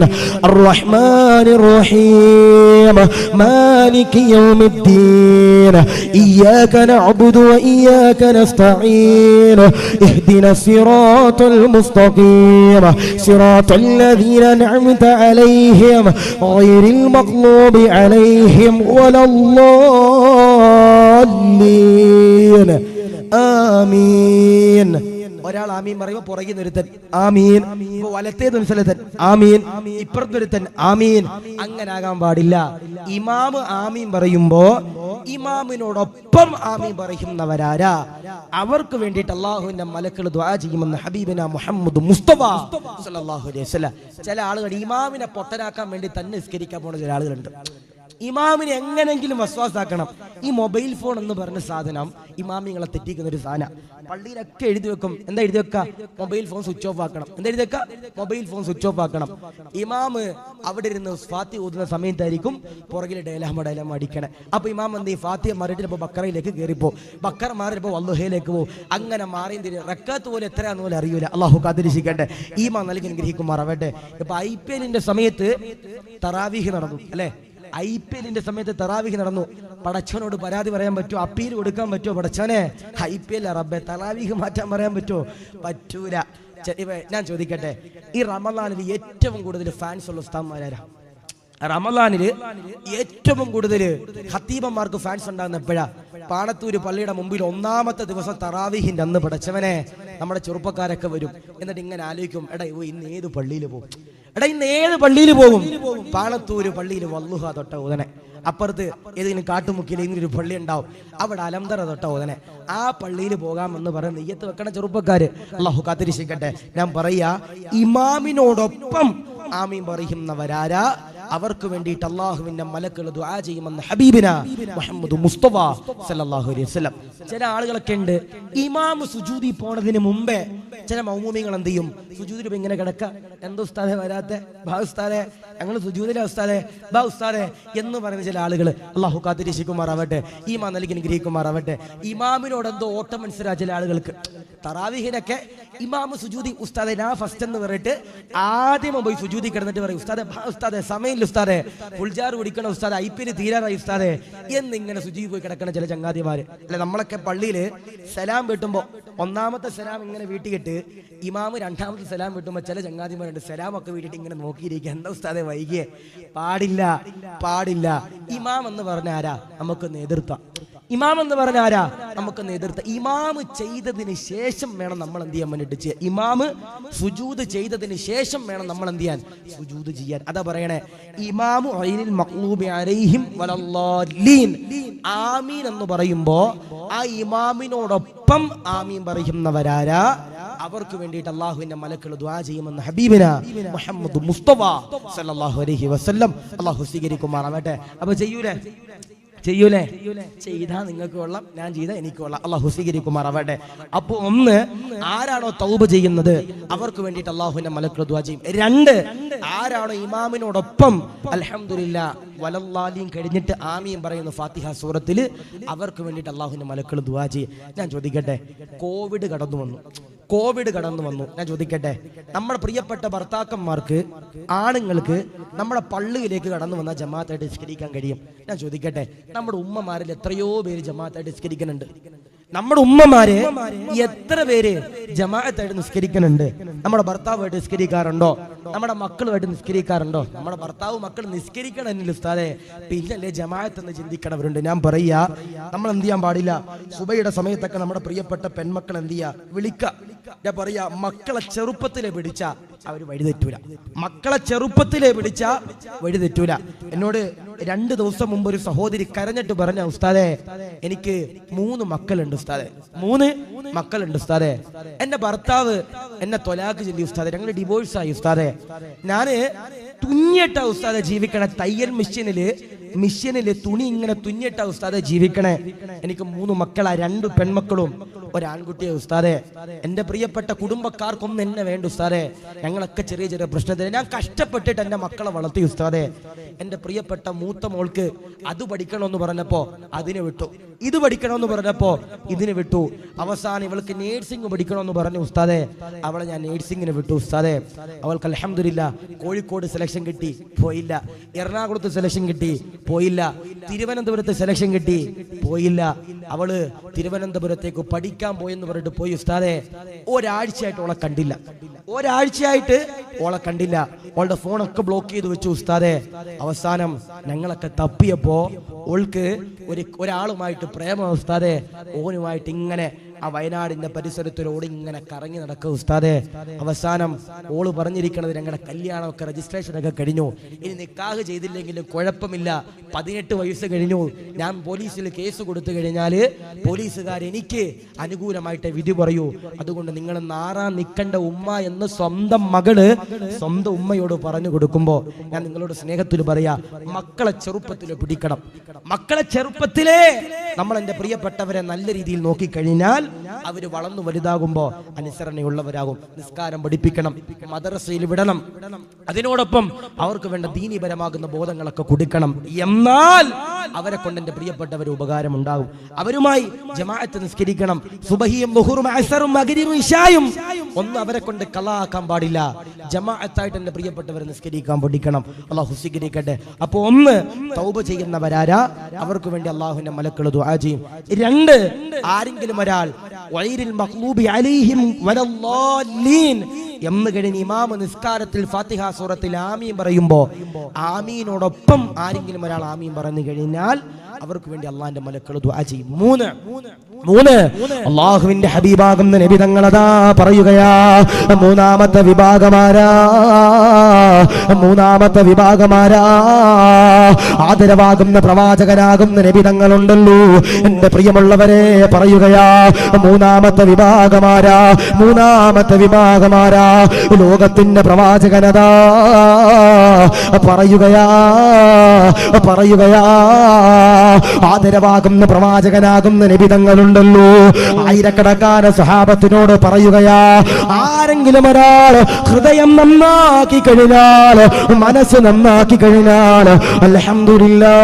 അർറഹ്മാനിർ റഹീം മാലികി യൗമിദ്ദീൻ ഇയ്യാക നഅ്ബുദു വ ഇയ്യാക നസ്തഈൻ ഇഹ്ദിനസ് സിറാത്തൽ മുസ്തഖീം സിറാത്തൽ ലദീന അൻഅംത അലൈഹിം ഗൈറിൽ മഗ്ലൂബി അലൈഹിം വലല്ലാലീൻ. ആമീൻ. ഒരാൾ ആമീൻ പറയുമ്പോ പുറകിൽ ഒരുത്തൻ ആമീൻ, വലത്തേതൊരു സ്ഥലത്തൻ ആമീൻ, ഇപ്പുറത്തൊരുത്തൻ ആമീൻ. അങ്ങനെ ആകാൻ പാടില്ല. ഇമാം ആമീൻ പറയുമ്പോ ഇമാമിനോടൊപ്പം ആമീൻ പറയുന്നവരാരാ? അവർക്ക് വേണ്ടിയിട്ട് അള്ളാഹുവിന്റെ മലക്കുകൾ ദുആ ചെയ്യുമെന്ന് ഹബീബിന മുഹമ്മദ് മുസ്തഫ സല്ലല്ലാഹു അലൈഹി വസല്ലം. ചില ആളുകൾ ഇമാമിനെ പൊട്ടനാക്കാൻ വേണ്ടി തന്നെ നിസ്കരിക്കാൻ പോണ ചില ആളുകളുണ്ട്. ഇമാമിനെ എങ്ങനെങ്കിലും വസ്വാസാക്കണം. ഈ മൊബൈൽ ഫോൺ എന്ന് പറഞ്ഞ സാധനം ഇമാമിങ്ങളെ തെറ്റിക്കുന്ന ഒരു സാധനം. പള്ളിയിലൊക്കെ എഴുതി വെക്കും. എന്താ എഴുതി വെക്ക? മൊബൈൽ ഫോൺ സ്വിച്ച് ഓഫ് ആക്കണം. എന്താ എഴുതി വെക്ക? മൊബൈൽ ഫോൺ സ്വിച്ച് ഓഫ് ആക്കണം. ഇമാമ് അവിടെ ഇരുന്ന് ഫാത്തിഹ ഓതുന്ന സമയത്തായിരിക്കും പുറകിൽ ഡയലാമ അടിക്കണേ. അപ്പൊ ഇമാം എന്ത് ചെയ്യും? ഫാത്തിഹ മാറിയിട്ട് ഇപ്പൊ ബക്കറയിലേക്ക് കയറിപ്പോ, ബക്കറ മാറിയപ്പോ വല്ലുഹയിലേക്ക് പോകും. അങ്ങനെ മാറിയും തിരിയും. റക്കാത്ത് പോലെ എത്രയാന്ന് പോലെ അറിയൂല. അള്ളാഹു കാത്തിരിക്കട്ടെ. ഈമാൻ നൽകി അനുഗ്രഹിക്കുമാറാവട്ടെ. ഇപ്പൊ IPL സമയത്ത് തറാവീഹ് നടന്നു അല്ലെ? IPL സമയത്ത് തറാവീഹ് നടന്നു. പടച്ചവനോട് പരാതി പറയാൻ പറ്റുമോ? അപ്പീൽ കൊടുക്കാൻ പറ്റുമോ? പടച്ചവനെ IPL റബ്ബെ തറാവീഹ് മാറ്റാൻ പറയാൻ പറ്റുമോ? പറ്റൂല. ഞാൻ ചോദിക്കട്ടെ, ഈ റമളാനിൽ ഏറ്റവും കൂടുതൽ ഫാൻസ് ഉള്ള ഉസ്താദ്മാരാ? റമളാനിൽ ഏറ്റവും കൂടുതൽ ഖത്തീബന്മാർക്ക് ഫാൻസ് ഉണ്ടാകുന്ന എപ്പോഴാ? പാണത്തൂര് പള്ളിയുടെ മുമ്പിൽ ഒന്നാമത്തെ ദിവസം തറാവീഹിന്റെ അന്ന് പടച്ചവനെ നമ്മുടെ ചെറുപ്പക്കാരൊക്കെ വരും. എന്നിട്ട് ഇങ്ങനെ ആലോചിക്കും, എടാ ഇന്ന് ഏത് പള്ളിയിൽ പോകും? എടാ ഇന്ന് ഏത് പള്ളിയിൽ പോകും? പാണത്തൂര് പള്ളിയിൽ വല്ലുഹ തൊട്ട ഉദനെ, അപ്പുറത്ത് ഏതെങ്കിലും കാട്ടുമുക്കിൽ ഇങ്ങനൊരു പള്ളി ഉണ്ടാവും, അവിടെ അലംതറ തൊട്ട ഉദനെ ആ പള്ളിയിൽ പോകാമെന്ന് പറയുന്ന നെയ്യത്ത് വെക്കണ ചെറുപ്പക്കാര് അല്ലാഹു കാത്തിരിക്കട്ടെ. ഞാൻ പറയാ, ഇമാമിനോടൊപ്പം ആമീൻ പറയുന്നവരാരാ? അവർക്ക് വേണ്ടിയിട്ട് അള്ളാഹുവിന്റെ മലക്കുകൾ ദുആ ചെയ്യുമെന്ന് ഹബീബിന മുഹമ്മദ് മുസ്തഫ സല്ലല്ലാഹു അലൈഹി വസല്ലം. ചില ആളുകളൊക്കെ ഉണ്ട്, ഇമാം സുജൂദി പോണതിന് മുമ്പേ ചില മൗമൂമികൾ എന്ത് ചെയ്യും? സുജൂദിൽ ഇങ്ങനെ കിടക്ക, എന്താ ഉസ്താദെ വരാത്തെ? ബാ ഉസ്താദെ, ഞങ്ങൾ സുജൂദിലെ ഉസ്താദെ, ബാ ഉസ്താദെ എന്ന് പറയുന്ന ചില ആളുകൾ അള്ളാഹു കാത്തിരിക്കുമാറാവട്ടെ. ഈമാൻ നൽകി അനുഗ്രഹിക്കുമാറാവട്ടെ. ഇമാമിനോട് എന്തോ ഓട്ടം മനസ്സിലാ ചില ആളുകൾക്ക്. തറാവീഹിനൊക്കെ ഇമാമ് സുജൂദി ഉസ്താദെ ഞാൻ ഫസ്റ്റ് എന്ന് പറഞ്ഞിട്ട് ആദ്യം പോയി സുജൂദി കിടന്നിട്ട് പറയും, ഉസ്താദെ ഉസ്താദെ സമയമില്ല ഉസ്താദെ, ഫുൾജാർ കുടിക്കണം ഉസ്താദെ, IPL തീരാറായി ഉസ്താദെ എന്നിങ്ങനെ സുജൂദി പോയി കിടക്കണ ചില ചങ്ങാതിമാര് അല്ലെ. നമ്മളൊക്കെ പള്ളിയില് സലാം വീട്ടുമ്പോ ഒന്നാമത്തെ സലാം ഇങ്ങനെ വീട്ടിയിട്ട് ഇമാമ് രണ്ടാമത്തെ സലാം വീട്ടുമ്പോ ചില ചങ്ങാതിമാരുണ്ട് സലാം ഒക്കെ വീട്ടിട്ട് ഇങ്ങനെ നോക്കിയിരിക്കുക, എന്താ ഉസ്താദെ വൈകിയേ? പാടില്ല, പാടില്ല. ഇമാം എന്ന് പറഞ്ഞ ആരാ? നമുക്ക് നേതൃത്വം. ഇമാം എന്ന് പറഞ്ഞ ആരാ? നമുക്ക് നേതൃത്വം. ഇമാമ് ചെയ്തതിന് ശേഷം വേണം നമ്മൾ എന്ത് ചെയ്യാൻ വേണ്ടിട്ട് ചെയ്യാൻ. ഇമാമ് സുജൂദ് ചെയ്തതിന് ശേഷം വേണം നമ്മൾ എന്ത് ചെയ്യാൻ, സുജൂദ് ചെയ്യാൻ. അതാ പറയണേ, ഇമാമു ഗൈരിൽ മഗ്ലൂബി അലൈഹിം വലല്ലാലീൻ. ആമീൻ എന്ന് പറയുമ്പോ ആ ഇമാമിനോടൊപ്പം ആമീൻ പറയുന്നവരാരാ? അവർക്ക് വേണ്ടിയിട്ട് അള്ളാഹുവിന്റെ മലക്കുകൾ ദുആ ചെയ്യുമെന്ന് ഹബീബിന മുഹമ്മദ് മുസ്തഫ സല്ലല്ലാഹു അലൈഹി വസല്ലം. അള്ളാഹു സ്വീകരിക്കുമാറാവട്ടെ. അപ്പൊ ചെയ്യൂലേ? ചെയ്താ നിങ്ങൾക്ക് കൊള്ളാം, ഞാൻ ചെയ്താ എനിക്ക് കൊള്ളാം. അള്ളാഹു സ്വീകരിക്കുമാറാവട്ടെ. അപ്പൊ ഒന്ന്, ആരാണോ തൗബ ചെയ്യുന്നത് അവർക്ക് വേണ്ടിയിട്ട് അള്ളാഹുവിന്റെ മലക്കുകൾ ദുആ ചെയ്യും. രണ്ട്, ആരാണോ ഇമാമിനോടൊപ്പം അൽഹംദുലില്ലാ വലല്ലാലീൻ കഴിഞ്ഞിട്ട് ആമീൻ പറയുന്ന ഫാത്തിഹ സൂറത്തില് അവർക്ക് വേണ്ടിയിട്ട് അള്ളാഹുവിന്റെ മലക്കുകൾ ദുആ ചെയ്യും. ഞാൻ ചോദിക്കട്ടെ, കോവിഡ് കടന്നു വന്നു. ഞാൻ ചോദിക്കട്ടെ, നമ്മുടെ പ്രിയപ്പെട്ട ഭർത്താക്കന്മാർക്ക്, ആണുങ്ങൾക്ക് നമ്മുടെ പള്ളിയിലേക്ക് കടന്നു വന്നാൽ ജമാഅത്തായിട്ട് നിസ്കരിക്കാൻ കഴിയും? ഞാൻ ചോദിക്കട്ടെ, നമ്മുടെ ഉമ്മമാരിൽ എത്രയോ പേര് ജമാഅത്തായിട്ട് നിസ്കരിക്കുന്നുണ്ട്? നമ്മുടെ ഉമ്മമാര് എത്ര പേര് ജമാഅത്തായിട്ട് നിസ്കരിക്കുന്നുണ്ട്? നമ്മുടെ ഭർത്താവുമായിട്ട് നിസ്കരിക്കാറുണ്ടോ? നമ്മുടെ മക്കളുമായിട്ട് നിസ്കരിക്കാറുണ്ടോ? നമ്മുടെ ഭർത്താവ് മക്കൾ നിസ്കരിക്കണമെന്നില്ല ഉസ്താദേ, പിന്നല്ലേ ജമാഅത്ത് എന്ന് ചിന്തിക്കണവരുണ്ട്. ഞാൻ പറയാ, നമ്മൾ എന്ത് ചെയ്യാൻ പാടില്ല? സുബഹിയുടെ സമയത്തൊക്കെ നമ്മുടെ പ്രിയപ്പെട്ട പെൺമക്കൾ എന്ത് ചെയ്യാ, വിളിക്ക. ഞാൻ പറയാ, മക്കളെ ചെറുപ്പത്തിലെ പിടിച്ച അവര് വഴിതെറ്റൂല. എന്നോട് 2 ദിവസം മുമ്പ് ഒരു സഹോദരി കരഞ്ഞിട്ട് പറഞ്ഞ, ഉസ്താദേ എനിക്ക് 3 മക്കളുണ്ട് ഉസ്താദേ, 3 മക്കളുണ്ട് ഉസ്താദേ. എന്റെ ഭർത്താവ് എന്നെ തൊലാക്ക് ചൊല്ലി ഉസ്താദേ, ഞങ്ങൾ ഡിവോഴ്സ് ആയി ഉസ്താദേ. ഞാന് തുന്നിയിട്ടാ ഉസ്താദെ ജീവിക്കണേ, തയ്യൽ മിഷ്യനില് തുണി ഇങ്ങനെ തുന്നിയിട്ടാ ഉസ്താദെ ജീവിക്കണേ. എനിക്ക് 3 മക്കളാ, 2 പെൺമക്കളും ഒരാൺകുട്ടിയെ ഉസ്താദെ. എന്റെ പ്രിയപ്പെട്ട കുടുംബക്കാർക്കൊന്നും എന്നെ വേണ്ട ഉസ്താദെ. ഞങ്ങളൊക്കെ ചെറിയ ചെറിയ പ്രശ്നത്തിൽ ഞാൻ കഷ്ടപ്പെട്ടിട്ട് എന്റെ മക്കളെ വളർത്തി ഉസ്താദെ. എന്റെ പ്രിയപ്പെട്ട മൂത്ത മോൾക്ക് അത് പഠിക്കണമെന്ന് പറഞ്ഞപ്പോ അതിന് വിട്ടു, ഇത് പഠിക്കണമെന്ന് പറഞ്ഞപ്പോ ഇതിന് വിട്ടു. അവസാനം ഇവൾക്ക് നേഴ്സിംഗ് പഠിക്കണമെന്ന് പറഞ്ഞു ഉസ്താദെ, അവളെ ഞാൻ നേഴ്സിംഗിന് വിട്ടു ഉസ്താദെ. അവൾക്ക് അൽഹംദുലില്ലാ കോഴിക്കോട് സെലക്ഷൻ കിട്ടി, പോയില്ല. എറണാകുളത്ത് സെലക്ഷൻ കിട്ടി, പോയില്ല. തിരുവനന്തപുരത്ത് സെലക്ഷൻ കിട്ടി, പോയില്ല. അവള് തിരുവനന്തപുരത്തേക്ക് പഠിക്കാൻ പോയെന്ന് പറഞ്ഞിട്ട് പോയി ഉസ്താദെ. ഒരാഴ്ചയായിട്ട് ഓളെ കണ്ടില്ല. ഓളുടെ ഫോണൊക്കെ ബ്ലോക്ക് ചെയ്ത് വെച്ചു ഉസ്താദെ. അവസാനം ഞങ്ങളൊക്കെ തപ്പിയപ്പോ ഓൾക്ക് ഒരാളുമായിട്ട് പ്രേമ ഉസ്താദെ. ഓനുമായിട്ട് ഇങ്ങനെ ആ വയനാടിന്റെ പരിസരത്തിലൂടെ ഇങ്ങനെ കറങ്ങി നടക്കുക ഉസ്താദെ. അവസാനം ഓള് പറഞ്ഞിരിക്കണത്, ഞങ്ങളുടെ കല്യാണമൊക്കെ രജിസ്ട്രേഷൻ ഒക്കെ കഴിഞ്ഞു, ഇനി നിക്കാഹ് ചെയ്തില്ലെങ്കിലും കുഴപ്പമില്ല, 18 വയസ്സ് കഴിഞ്ഞു, ഞാൻ പോലീസിൽ കേസ് കൊടുത്തു കഴിഞ്ഞാൽ പോലീസുകാർ എനിക്ക് അനുകൂലമായിട്ട് വിധി പറയൂ, അതുകൊണ്ട് നിങ്ങൾ നാറാൻ നിൽക്കേണ്ട ഉമ്മ എന്ന് സ്വന്തം മകള് സ്വന്തം ഉമ്മയോട് പറഞ്ഞു കൊടുക്കുമ്പോ ഞാൻ നിങ്ങളോട് സ്നേഹത്തിൽ പറയാ, മക്കളെ ചെറുപ്പത്തിലെ പിടിക്കണം. മക്കളെ ചെറുപ്പത്തിലേ നമ്മൾ എന്റെ പ്രിയപ്പെട്ടവരെ നല്ല രീതിയിൽ നോക്കിക്കഴിഞ്ഞാൽ അവര് വളർന്നു വലുതാകുമ്പോ അനുസരണയുള്ളവരാകും. നിസ്കാരം പഠിപ്പിക്കണം, മദ്രസയിൽ വിടണം, അതിനോടൊപ്പം അവർക്ക് വേണ്ട ദീനീപരമാകുന്ന ബോധങ്ങളൊക്കെ കൊടുക്കണം. എന്നാൽ അവരെ കൊണ്ട് എന്റെ പ്രിയപ്പെട്ടവര് ഉപകാരം ഉണ്ടാകും. അവരുമായി ജമാഅത്ത് നിസ്കരിക്കണം. സുബഹിയും ദുഹറും അസറും മഗ്രിബും ഇശായും ഒന്നും അവരെ കൊണ്ട് കളാക്കാൻ പാടില്ല. ജമാഅത്തായിട്ട് എന്റെ പ്രിയപ്പെട്ടവരെ നിസ്കരിക്കാൻ പഠിക്കണം. അല്ലാഹു സ്വീകരിക്കട്ടെ. അപ്പൊ ഒന്ന്, തൗബ ചെയ്യുന്നവരാരാ? അവർക്ക് വേണ്ടി അല്ലാഹുവിന്റെ മലക്കുകൾ ദുആ ചെയ്യും. 2, ആരെങ്കിലും ഒരാൾ ഗൈറിൽ മഗ്ലൂബി അലൈഹിം വലല്ലാലീൻ എന്ന് കഴിഞ്ഞ് ഇമാം നിസ്കാരത്തിൽ ഫാത്തിഹ സൂറത്തിൽ ആമീൻ പറയുമ്പോ ആമീനോടൊപ്പം ആരെങ്കിലും ഒരാൾ ആമീൻ പറഞ്ഞു കഴിഞ്ഞാൽ അവർക്ക് വേണ്ടി അള്ളാഹിന്റെ മലക്കുകൾ ദുആ ചെയ്യും. 3 അള്ളാഹുവിന്റെ ഹബീബാകുന്ന നബി തങ്ങളതാ പറയുകയാ, മൂന്നാമത്തെ വിഭാഗമാരാ ആദരവാകുന്ന പ്രവാചകനാകുന്ന നബി തങ്ങളുണ്ടല്ലോ. എന്റെ പ്രിയമുള്ളവരെ പറയുകയാ, മൂന്നാമത്തെ വിഭാഗമാരാ ലോകത്തിന്റെ പ്രവാചകനതാ പറയുകയാ ആദരവാകുന്ന പ്രവാചകനാകുന്ന നബി തങ്ങളുണ്ടല്ലോ. ആയിരക്കണക്കാന സ്വഹാബത്തിനോട് പറയുകയാ, ആരെങ്കിലും ഒരാൾ ഹൃദയം നന്നാക്കി കഴിഞ്ഞാൽ, മനസ്സ് നന്നാക്കി കഴിഞ്ഞാൽ, അൽഹംദുലില്ലാഹ്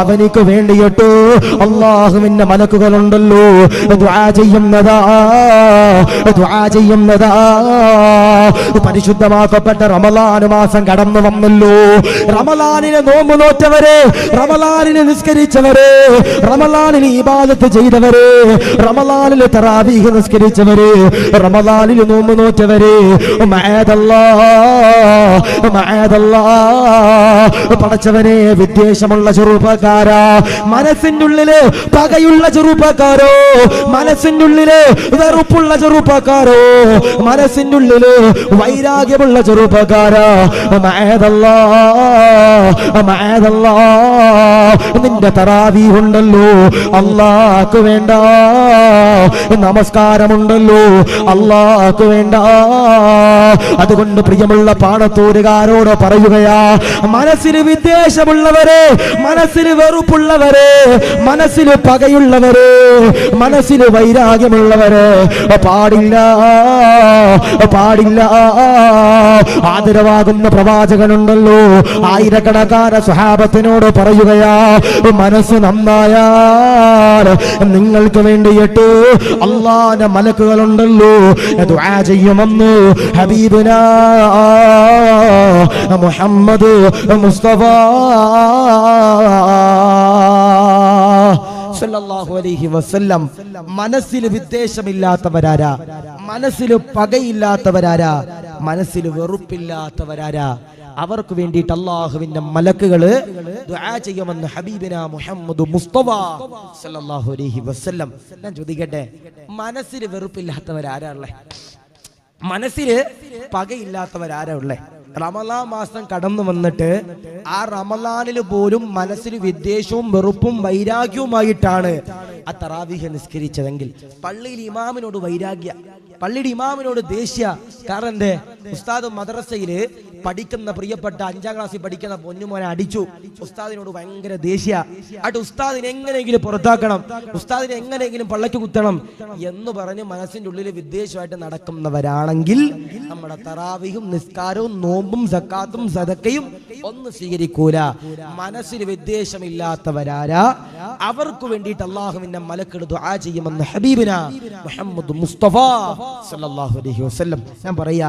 അവനിക്ക് വേണ്ടിയിട്ട് അല്ലാഹുവിന്റെ മലക്കുകളുണ്ടല്ലോ ദുആ ചെയ്യുന്നതാ. പരിശുദ്ധമാക്കപ്പെട്ട റമളാൻ മാസം കടന്നു വന്നല്ലോ. റമളാനിലെ നോമ്പ് നോറ്റവരെ, റമളാനിനെ നിസ്കരിച്ചവരെ, റമളാനിൽ ഇബാദത്ത് ചെയ്തവരെ, റമളാനിൽ തറാവീഹ് നിസ്കരിച്ചവരെ, റമളാനിൽ നോമ്പ് നോറ്റവരെ, മഅദല്ലാഹ് പടച്ചവനെ വിദ്വേഷമുള്ള ചെറുപ്പക്കാർ ചെറുപ്പക്കാരാ, മനസ്സിന്റെ ഉള്ളില് പകയുള്ള ചെറുപ്പക്കാരോ, മനസ്സിന്റെ ഉള്ളില് വെറുപ്പുള്ള ചെറുപ്പക്കാരോ, മനസ്സിന്റെ ഉള്ളില് വൈരാഗ്യമുള്ള ചെറുപ്പക്കാരാ, നിന്റെ തറാവീഹ് ഉണ്ടല്ലോ അല്ലാഹ്ക്ക് വേണ്ട, നമസ്കാരമുണ്ടല്ലോ അല്ലാഹ്ക്ക് വേണ്ട. അതുകൊണ്ട് പ്രിയമുള്ള പാണത്തൂരുകാരോട് പറയുകയാ, മനസ്സിന് വിദ്വേഷമുള്ളവരെ, മനസ്സിന് വെറുപ്പുള്ളവരെ, മനസ്സിന് പകയുള്ളവരെ, മനസ്സിന് വൈരാഗ്യമുള്ളവരെ പാടില്ല, പാടില്ല. ആദരവാകുന്ന പ്രവാചകനുണ്ടല്ലോ, ആയിരക്കണക്കാന സ്വഹാബത്തിനോട് പറയുകയാ, മനസ്സ് നന്നായാൽ നിങ്ങൾക്ക് വേണ്ടിയിട്ട് അല്ലാഹുവിന്റെ മലക്കുകളുണ്ടല്ലോ ദുആ ചെയ്യുമെന്ന് ഹബീബുനാ മുഹമ്മദ് മുസ്തഫ സല്ലല്ലാഹു അലൈഹി വസല്ലം. മനസ്സിൽ വിദ്വേഷമില്ലാത്തവരാരാ, മനസ്സിൽ പകയില്ലാത്തവരാരാ, മനസ്സിൽ വെറുപ്പില്ലാത്തവരാരാ, അവർക്ക് വേണ്ടിയിട്ട് അള്ളാഹുവിന്റെ മലക്കുകള് ദുആ ചെയ്യുമെന്ന് ഹബീബിന മുഹമ്മദ് മുസ്തഫ സല്ലല്ലാഹു അലൈഹി വസല്ലം. ഞാൻ ചോദിക്കട്ടെ, മനസ്സിൽ വെറുപ്പില്ലാത്തവരാരാ ഉള്ളേ? മനസ്സിൽ പകയില്ലാത്തവരാരാ ഉള്ളേ? റമളാൻ മാസം കടന്നു വന്നിട്ട് ആ റമളാനിൽ പോലും മനസ്സിൽ വിദ്വേഷവും വെറുപ്പും വൈരാഗ്യവുമായിട്ടാണ് ആ തറാവീഹ് നിസ്കരിച്ചതെങ്കിൽ പള്ളിയിൽ ഇമാമിനോട് വൈരാഗ്യ, പള്ളിയുടെ ഇമാമിനോട് ദേഷ്യ. കാരണം എന്തേ? ഉസ്താദ് മദ്രസയില് പഠിക്കുന്ന പ്രിയപ്പെട്ട 5ാം ക്ലാസ്സിൽ പഠിക്കുന്ന പൊന്നുമോനെ അടിച്ചു, ഉസ്താദിനോട് ഭയങ്കര ദേഷ്യ. ആട്ട് ഉസ്താദിനെ എങ്ങനെയെങ്കിലും പുറത്താക്കണം, ഉസ്താദിനെ എങ്ങനെയെങ്കിലും പള്ളക്ക് കുത്തണം എന്ന് പറഞ്ഞ് മനസ്സിന്റെ ഉള്ളിൽ വിദ്വേഷമായിട്ട് നടക്കുന്നവരാണെങ്കിൽ നമ്മുടെ തറാവീഹും നിസ്കാരവും നോമ്പും സക്കാത്തും സദക്കയും ഒന്നും സ്വീകരിക്കൂല. മനസ്സിൽ വിദ്വേഷമില്ലാത്തവരാരാ, അവർക്ക് വേണ്ടിയിട്ട് അള്ളാഹുവിന്റെ മലക്കുകൾ ദുആ ചെയ്യുമെന്ന് ഹബീബിന മുഹമ്മദ് മുസ്തഫ സല്ലല്ലാഹു അലൈഹി വസല്ലം. ഞാൻ പറയാ,